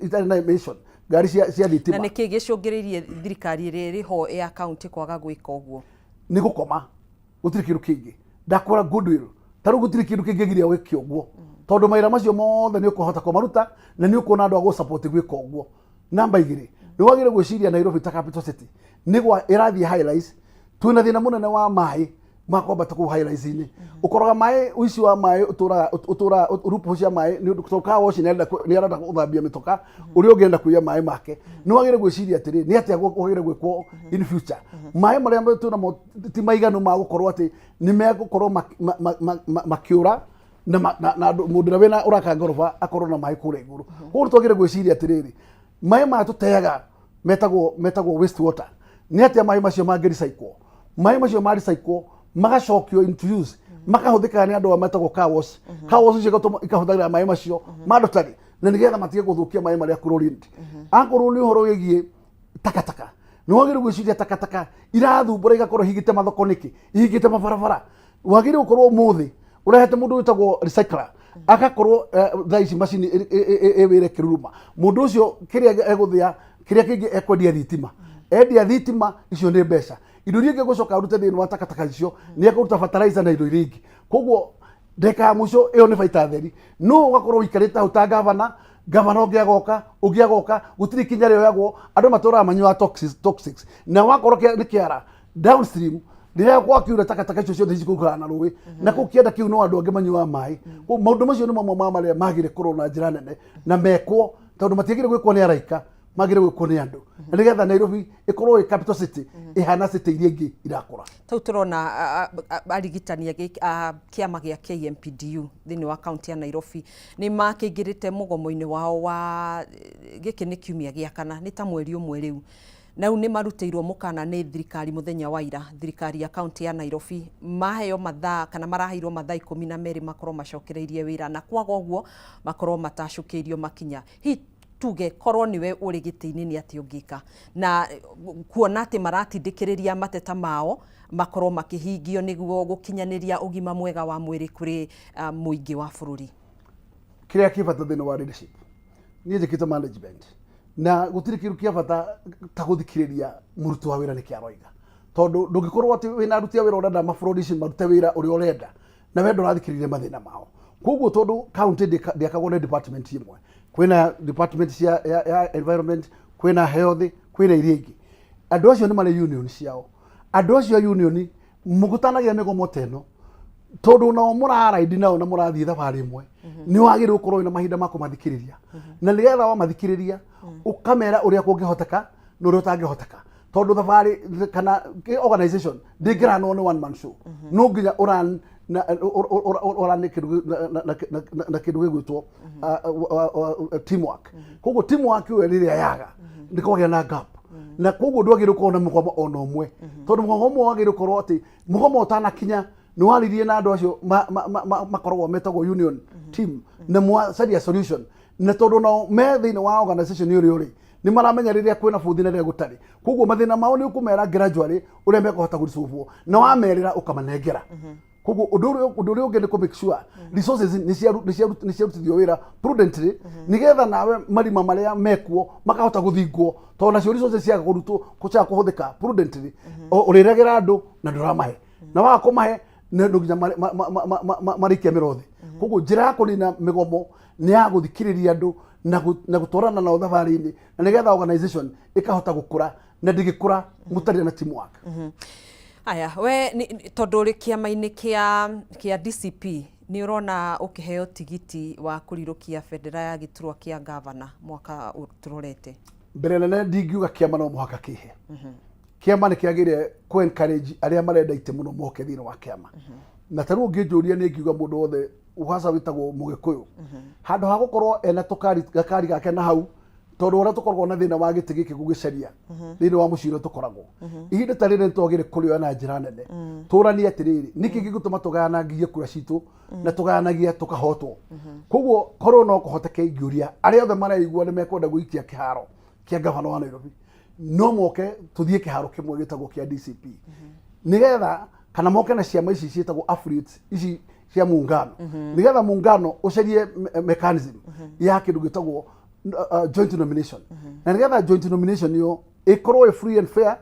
itari na emission ngari cia thitima na niki gicungiririe thirikari riri ho ya county kwaga gwika uguo ni gukoma gutiri kindu kingi ndakora goodwill taru gutiri kindu kingi giria wiki uguo tondu maira macio mothe ni ukuhota kumaruta na ni ukuna andu ago support gwika uguo namba 2 ni wagire gwiciria Nairobi ta capital city nigwa irathie highlights twina thina munene wa mai makomba ta ku highlights ini ukoroga mai uici wa mai utura urupu cia mai ni kutoka washi ni arenda kuthambia mitoka uri ugenda kuya mai make ni wagire gwiciria atiri ni atia wagire gwikwo in future mai maria tuna ti maiganu ma gukorwo ati ni megukorwo makiura na mundu na wena uraka ngoroba akorwo na mai kure iguru koguo twagire gwiciria atiriri mai ma tuteaga metagwo waste water ni atia mai macio mangi recycle mai macio ma recycle magacokio into use makahuthika ni andu ametagwo car wash cigatuma ikahuthira mai macio mandotari na nigetha matige guthukia mai maria chlorine akorwo ni uhoro wigie takataka ni wagire gwiciria takataka irathumbura igakorwo higite mathoko niki higite mabarabara wagire gukorwo muthi urahete mundu witagwo recycler agakorwo thaici machine ewire kiruruma mundu ucio kiria eguthia kiria kingi ekwendia thitima endia thitima icio ni mbeca indo iria ingegucoka arute thini wa takataka icio ni ekuruta fertilizer na indo iria ingi koguo ndeka muco iyo ni baita theri no ugakorwo wikarite hau ta gavana ungiagoka gutiri kinya rio yagwo andu matura manyua toxics na wakorwo ni kiara downstream ndiria gwakiura takataka icio ciothe cikuikara na ruwi na kukienda kiu no andu angi manyua mai maundu macio ni mamwe maria magire korwo na njira nene na mekwo tondu matiagire gwikwo ni araika magire gwikwo ni andu na nigetha Nairobi ikorwo i capital city ihana city iria ingi irakura tau turona arigitania kiama gia KMPDU thini wa county ya Nairobi ni makingirite mugomo-ini wao wa giki ni kiumia gia kana ni ta mweri umwe riu na u ni maruteirwo mukana ni thirikari muthenya wa ira thirikari ya county ya Nairobi maheo mathaa kana maraheirwo mathaa 12 makorwo macokereirie wira na kwaga uguo makorwo matashukirio makinya tuge korwo niwe uri giti-ini ni ati ungika na kuona ati maratindikiriria mateta mao makorwo makihingio niguo gukinyaniria ugima mwega wa mwiri kuri muingi wa bururi kiria kibata thini wa leadership ni njikite management na gutiri kiru kia bata ta guthikiriria murutu wa wira ni kiaroiga tondu ndungikorwo ati wina aruti wira urenda mafurodishi marute wira uri urenda na wendo rathikiriria mathina mao koguo tondu county ndiakagwo ni department imwe kwina department ya environment kwina health kwina iria ingi andu acio ni mari union ciao andu acio union mugutanagia migomo teno tondu nao muraraidi nao na murathie thabari imwe ni wagire gukorwo na mahinda ma kumathikiriria na nigetha wa mathikiriria ukamera uria kungihoteka no uri utangihoteka tondu thabari kana organization ndingira no one man show no nginya uran na kindu gigwitwo teamwork koguo teamwork yo riria yaga ndikogia na gap na koguo ndwagire gukorwo na mugomo ona umwe tondu mugomo wagire gukorwo ati mugomo utanakinya ni waririe na andu acio makoragwo metagwo union team na mwacaria solution na tondu no me thini wa organization uri ni maramenya riria kwina buthi na riria gutari koguo mathina mao ni ukumera gradually uria mekũhota gũcubwo na wamerera ukamanengera koguo undu uri ungi ni ku make sure resources ni ciarutithio wira prudently nigetha nawe marima maria mekuo makahota guthingwo tondu nacio resources ciaga kurutwo kucha kuhuthika prudently uriregera andu na nduramahe na wa kumahe na nduginya marikia mirothi koguo njira ya kunina migomo ni ya guthikiriria andu na gutwarana na thabari-ini na nigetha organization ikahota gukura na ndigikura mutari na teamwork. Aya we tondu uri kiama-ini kia DCP ni urona ukiheo tigiti wa kurirukia bendera ya giturwa kia governor mwaka uturorete mbere nene ndingiuga kiama no muhaka kihe kiama ni kiagire ku encourage aria marenda ite muno moke thini wa kiama na taru ngijuria ni ngiuga mundu wothe uhasa witagwo mugikuyu handu ha gukorwo ena gakari gake na hau tondu ora tukorwo na thina wa giti giki gugicaria thini wa muciro tukoragwo ihinda tari ni twagire kurio na njira nene turani atiriri niki gigutuma tugayanagie kura citu na tugayanagie tukahotwo koguo korwo no kuhoteke ngiuria aria othe maraigua ni mekwenda guikia kiharo kia gavana wa Nairobi no moke tuthie kiharo kimwe gitagwo kia DCP nigetha kana moke na ciama ici cietagwo affiliates ici cia muungano nigetha muungano ucarie mechanism ya kindu gitagwo joint nomination na nigetha joint nomination yo ikorwo free and fair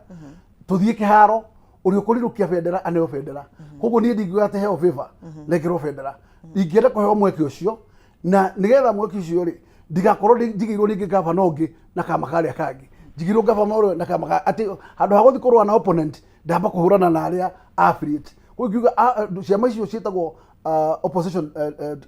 tuthie kiharo uri ukurirukia bendera aneo bendera koguo ni ndingiuga ate heo favor nekiro bendera ingienda kuheo mweke ucio na nigetha mweke ucio ri ndigakorwo ndigirwo ringi gavana ungi na kamakaria kangi njigirwo gavana uri na kamakaria ati handu ha guthikorwo na opponent ndamba kuhurana na aria affiliate kugiuga ciama icio cietagwo opposition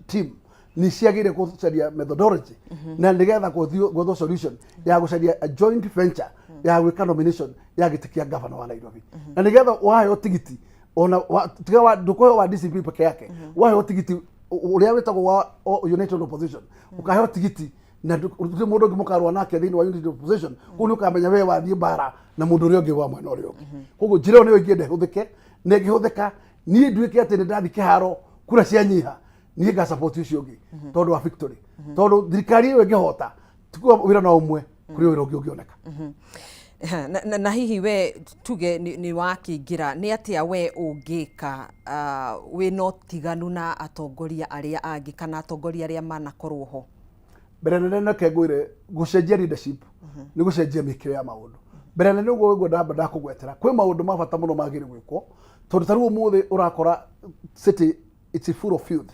team ni ciagire kucaria methodology na nigetha gutho solution ya gucaria a joint venture ya gwika nomination ya gitikia governor wa Nairobi na nigetha wayo tigiti ona tiga wa nduko wa DCP peke yake wayo tigiti uria witagwo wa united opposition ukayo tigiti na ndu mundu ngimukarwa nake thini wa united opposition kuni ukamenya we wathie bara na mundu uria ungi wa mwena uria ungi koguo njira ni ngiende huthike ne gihuthika ni nduike ati ni ndathi kiharo kura cia nyiha ni ga support ucio ungi tondu wa victory tondu thirikari iyo ngihota tukua wira na umwe kuri wira ungi ungioneka na hihi we tuge ni wakingira ni atia we ungika we no tiganu na atongoria aria angi kana atongoria aria manakorwo ho mbere nene nake ngwire gucenjia leadership ni gucenjia mikire ya maundu mbere nene ugo ndamba kugwetera kwi maundu mabata muno magire gwikwo tondu taru umuthi urakora city it's full of filth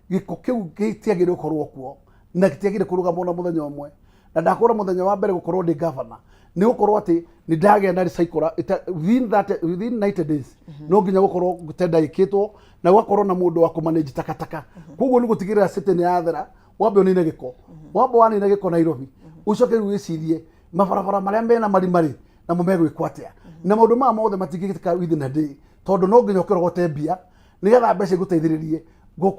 giko kiu gitiagire ukorwo kuo na gitiagire kurugamwo na muthenya umwe na ndakora muthenya wa mbere gukorwo ndi governor ni gukorwo ati ni ndage na recycle within 90 days no nginya gukorwo gutenda ikitwo na gukorwo na mundu wa kumanage takataka koguo ni gutigirira city ni yathera wambe onine giko wambe wanine giko Nairobi ucoke wicirie mabarabara maria mena marimari na mumegwikwatia na maundu ma mothe matigikika within a day tondu no nginya ukirogote mbia nigetha mbeca guteithiririe go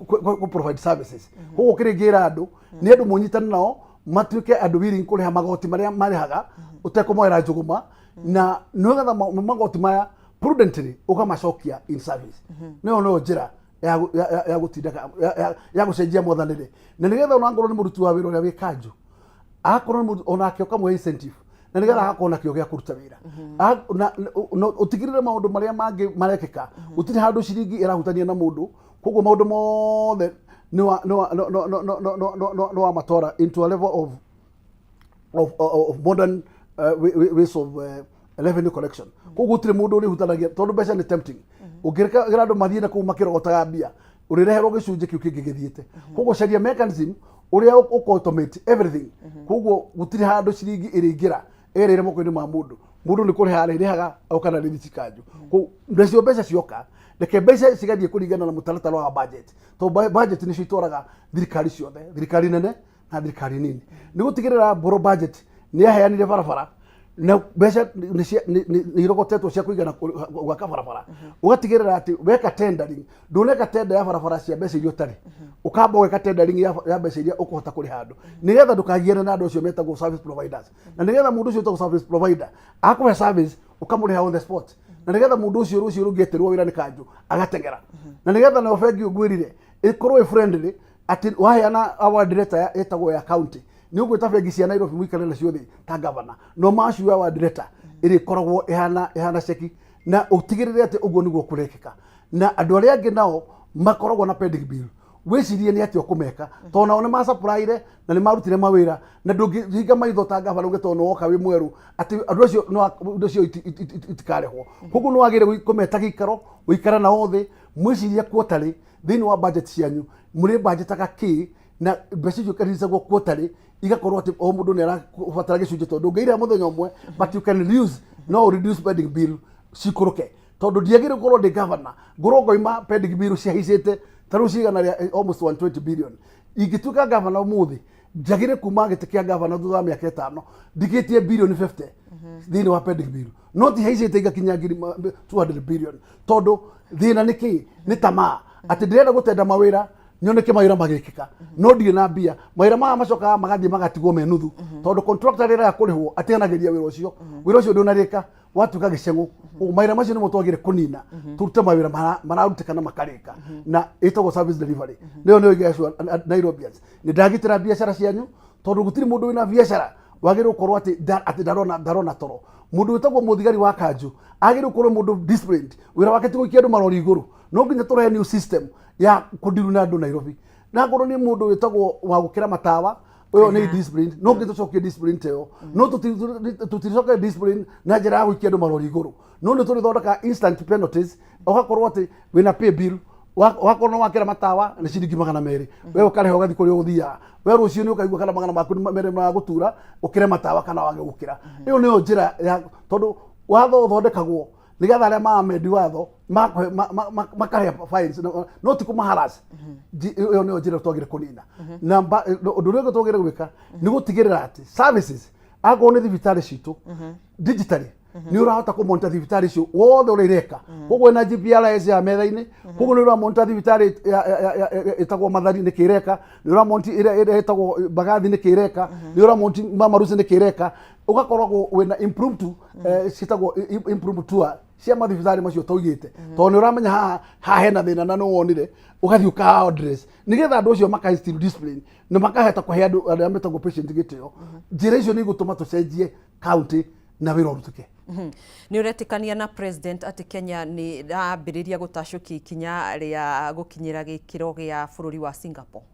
provide services koguo kiringira andu ni andu munyitana nao matuike andu willing kuriha magoti maria marihaga utekomoera njuguma na nigetha magoti maya prudently ukamacokia in service no njira ya gutinda ya gucenjia mothanire na nigetha ona ngoro ni murutu wa wira uria wikanju akorwo ona kio kamwe incentive na nigetha akona kio gya kuruta wira utigirire maundu maria mangi marekeka utiri handu ciringi irahutania na mundu koguo maundu mothe no amatora into a level of modern ways of revenue collection koguo utiri mundu uri hutanagia tondu mbeca ni tempting ungireka andu mathie na kuma kirogotaga mbia urireherwo gicunje kiu kingi githiete koguo caria mechanism uria automate everything koguo gutiri handu ciringi iringira erere moko-ini ma mundu ni kuriha arihaga au kana rithi kanju ko ndecio mbeca cioka reke mbeca cigathie kuringana na mutaratara wa budget to budget ni citoraga thirikari ciothe thirikari nene na thirikari nini ni gutigirira boro budget ni aheanire barabara na mbeca ni irogotetwo cia kuigana gwaka barabara ugatigirira ati weka tendering nduneka tender ya barabara cia mbeca irio tari ukamba weka tendering ya mbeca iria ukuhota kuri handu nigetha ndukagiene na andu acio metagwo service providers na nigetha mundu ucio utagwo service provider akuhe service ukamuriha on the spot na nigetha mundu ucio rucio rungieterwo wira ni kanju agatengera na nigetha na ofengi ugwirire ikorwo friendly ati waheana award letter etagwo ya county ni ugwita bengi cia Nairobi mwikare na ciothe ta governor no mashu award letter iri koragwo ehana ceki na utigirire ati uguo niguo kurekeka na andu aria angi nao makoragwo na pending bill wicirie ni ati okumeka to nao ni ma supply na ni marutire mawira na ndungihinga maitho ta governor ugetonwo woka wi mweru ati andu acio no cio itikarehwo koguo no agire kumeta gikaro uikara na othe mwicirie kuotari thini wa budget cianyu muri budgetaga ki na mbeca icio kariricagwo kuotari igakorwo ati o mundu ni arabatara gicunje tondu ngeira muthenya umwe but you can reduce no reduce spending bill cikuruke tondu ndiagire gukorwo ndi governor ngurongo ima pending bill ciahicite taru cigana ria almost 120 billion ingituka governor umuthi njagire kuma gite kia governor thutha miaka 5 ndigitie billion 50 thini wa pending bill no ti haicite igakinya 200 billion tondu thina niki ni tamaa ati ndirenda gutenda mawira nyoneke mawira magikika no ndirĩ na mbia mawira macoka magathie magatigwo me nuthu tondu contractor rira yakurihwo ateanagiria wira ucio ndunarika watuka gicengu mawira macio ni mutwagire kunina turute mawira mararutika na makarika na itagwo service delivery leo ndio igesho Nairobians ni ndagitira biashara cianyu tondu gutiri mundu wina biashara wagire ukorwo ati darona toro mundu witagwo muthigari wa kanju agire ukorwo mundu disciplined wira wake ti guikia andu marori iguru no nginya turehe new system ya kudiru na andu Nairobi na ngoro ni mundu witagwo wa gukira matawa uyo ni discipline no nginya tucokie discipline teo no tutiricoke discipline na njira ya guikia andu marori iguru no ni turithondeka instant penalties ugakorwo ati wina pay bill wakorwo wakira matawa ni ciringi 200 we ukarehe ugathi kuri uthia we rucio ni ukaigua kana magana maku mere ma gutura ukire matawa kana wage gukira iyo niyo njira ya tondu watho uthondekagwo nigetha aria maamendi watho makahe fines no ti kumaharas iyo niyo njira twagire kunina na undu uria twagire gwika ni gutigirira ati services ago ni thibitari citu digitally ni urahota ku monta thibitari cio wothe urireka koguo na GPRS ya metha-ini koguo ni uramonta thibitari itagwo Mathari ni kireka ni uramonti ire itagwo Bagathi ni kireka ni uramonti Mamarusi ni kireka ugakoragwo wina impromptu citagwo impromptu tour cia mathibitari macio toigite to ni uramenya ha hena thina na no wonire ugathi uka address nigetha andu acio maka still discipline ni makaheta kuhe andu aria metagwo patient gitio njira icio ni gutuma tucenjie county na wira urutuke ni uretikania na president ati Kenya ni ambiriria gutashuki ikinya ria gukinyira gikiro gia bururi wa Singapore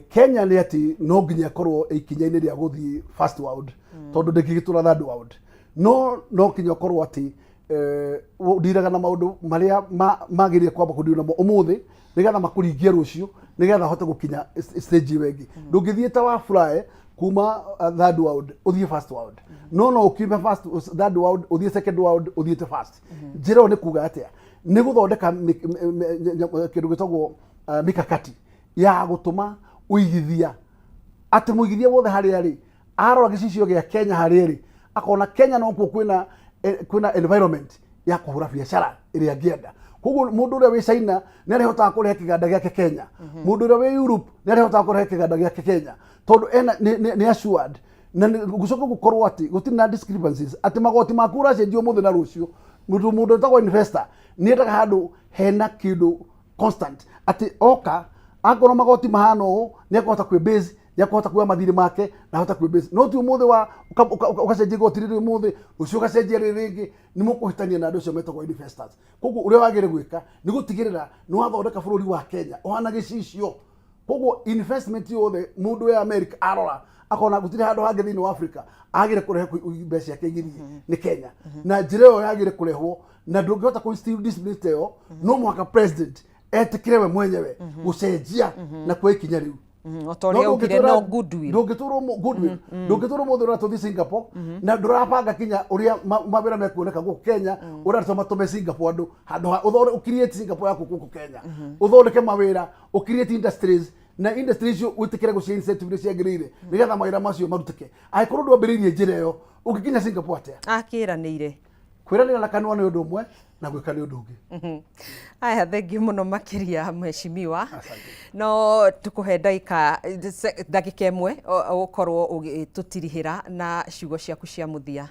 Kenya ni ati no nginya korwo ikinya-ini ria guthii first world tondu ndigigitura third world no kinya korwo ati ndiraga na maundu maria magirie kwamba kundiru namo umuthi nigetha makuringie rucio nigetha hote gukinya stage wengi ndungithie ta wa fly kuma third world uthie first world no ukiuma first third world uthie second world uthie to first njira ni kuga atia ni guthondeka kindu gitagwo mikakati ya gutuma uigithia ati muigithia wothe hari ari arora gicicio gia Kenya hari ari akona Kenya no kwina environment ya kuhura biashara iria ngienda koguo mundu uria wi China ni arihota kurehe kiganda giake Kenya mundu uria wi Europe ni arihota kurehe kiganda giake Kenya tondu ni assured na gucoka gukorwo ati gutiri na discrepancies ati magoti makura cenjio muthe na rucio mundu tagwo investor ni endaga handu hena kindu constant ati oka akorwo magoti mahano ni akota kwi base ni akota kuwa mathiri make na hota kwi base no ti umuthe wa ukacenjia goti riri umuthe rucio ukacenjia ringi ni mukuhitania na andu acio metagwo investors koguo uria wagire gwika ni gutigirira ni wathondeka bururi wa Kenya ohana gicicio koguo investment yothe mundu wa America arora akona gutire handu hangi thini wa Africa agire kurehe mbeca yake igithie ni Kenya na njira yo yagire kurehwo na ndungihota ku still discipline yo no mwaka president etikire we mwenyewe gucenjia na kwa ikinya riu otoria ugire no goodwill ndungituro goodwill ndungituro mundu ura tuthi Singapore na ndurapanga kinya uria mawira mekuoneka guku Kenya uratoma tume Singapore andu uthore ukiriete Singapore yaku guku Kenya uthondeke mawira ukiriete industries na industries utikire gucia incentive ciagirire nigetha mawira macio marutike aikorwo ndwambiririe njira yo ukikinya Singapore atia akiranire kwiranira na kanwa ni undu umwe na gwika ni undu ungi. Aya, thengi muno makiria mheshimiwa. No tukuhe ndagika imwe ukorwo ugitutirihira na ciugo ciaku cia muthia.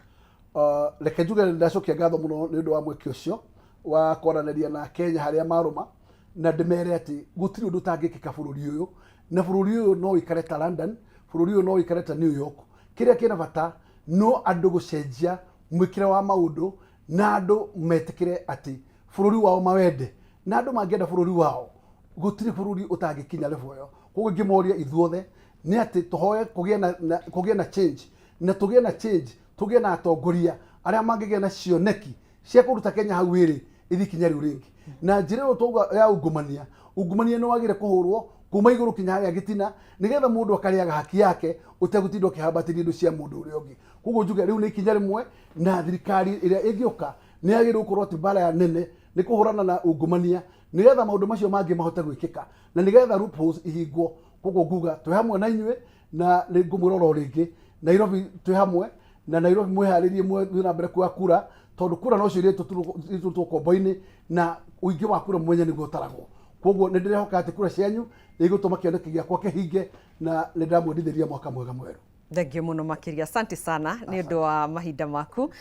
Reke njuge ndacokia ngatho muno ni undu wa mweke ucio wa kwaranaria na Kenya haria maruma na ndimere ati gutiri undu tangikika bururi uyu na bururi uyu no ikare ta London, bururi uyu no ikare ta New York. Kiria kina bata no andu gucenjia mwikire wa maundu na andu metikire ati bururi wao mawende na andu mangienda bururi wao gutiri bururi utangikinya level yo. Koguo ngimoria ithuothe ni ati tuhoye kugia na change na tugie na change tugie na atongoria aria mangigia na cioneki cia kuruta Kenya hau iri ithikinya riu ringi na njira yo tuga ya ungumania no wagire kuhurwo kuma iguru kinya haria gitina nigetha mundu akariaga haki yake utegutindo kihambatiri ndu cia mundu uri ungi. Koguo njuge riu ni ikinya rimwe na thirikari iria ingioka ni agirwo kurwo tibara ya nene ni kuhurana na ungumania nigetha maundu macio mangi mahote gwikika na nigetha loopholes ihingwo. Koguo nguga twi hamwe na inywe na ni ngumuroro ringi Nairobi twi hamwe na Nairobi mwiharirie na mbere kwa kura tondu kura no cio ritu kombo-ini na uingi wa kura mwenye niguo taragwo. Koguo ni ndirehoka ati kura cianyu igutuma kioneki giakwa kihinge na ni ndamwendithiria mwaka mwega mweru. Thengio muno makiria, asante sana ni undu wa mahinda maku.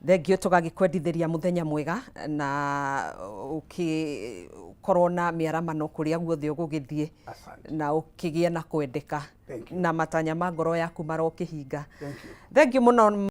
Thengio tugagikwendithiria muthenya mwega na ukikorwo na miaramano kuria guothe ugugithie na ukigia na kwendeka na matanya ma ngoro yaku marokihinga. Thengio muno.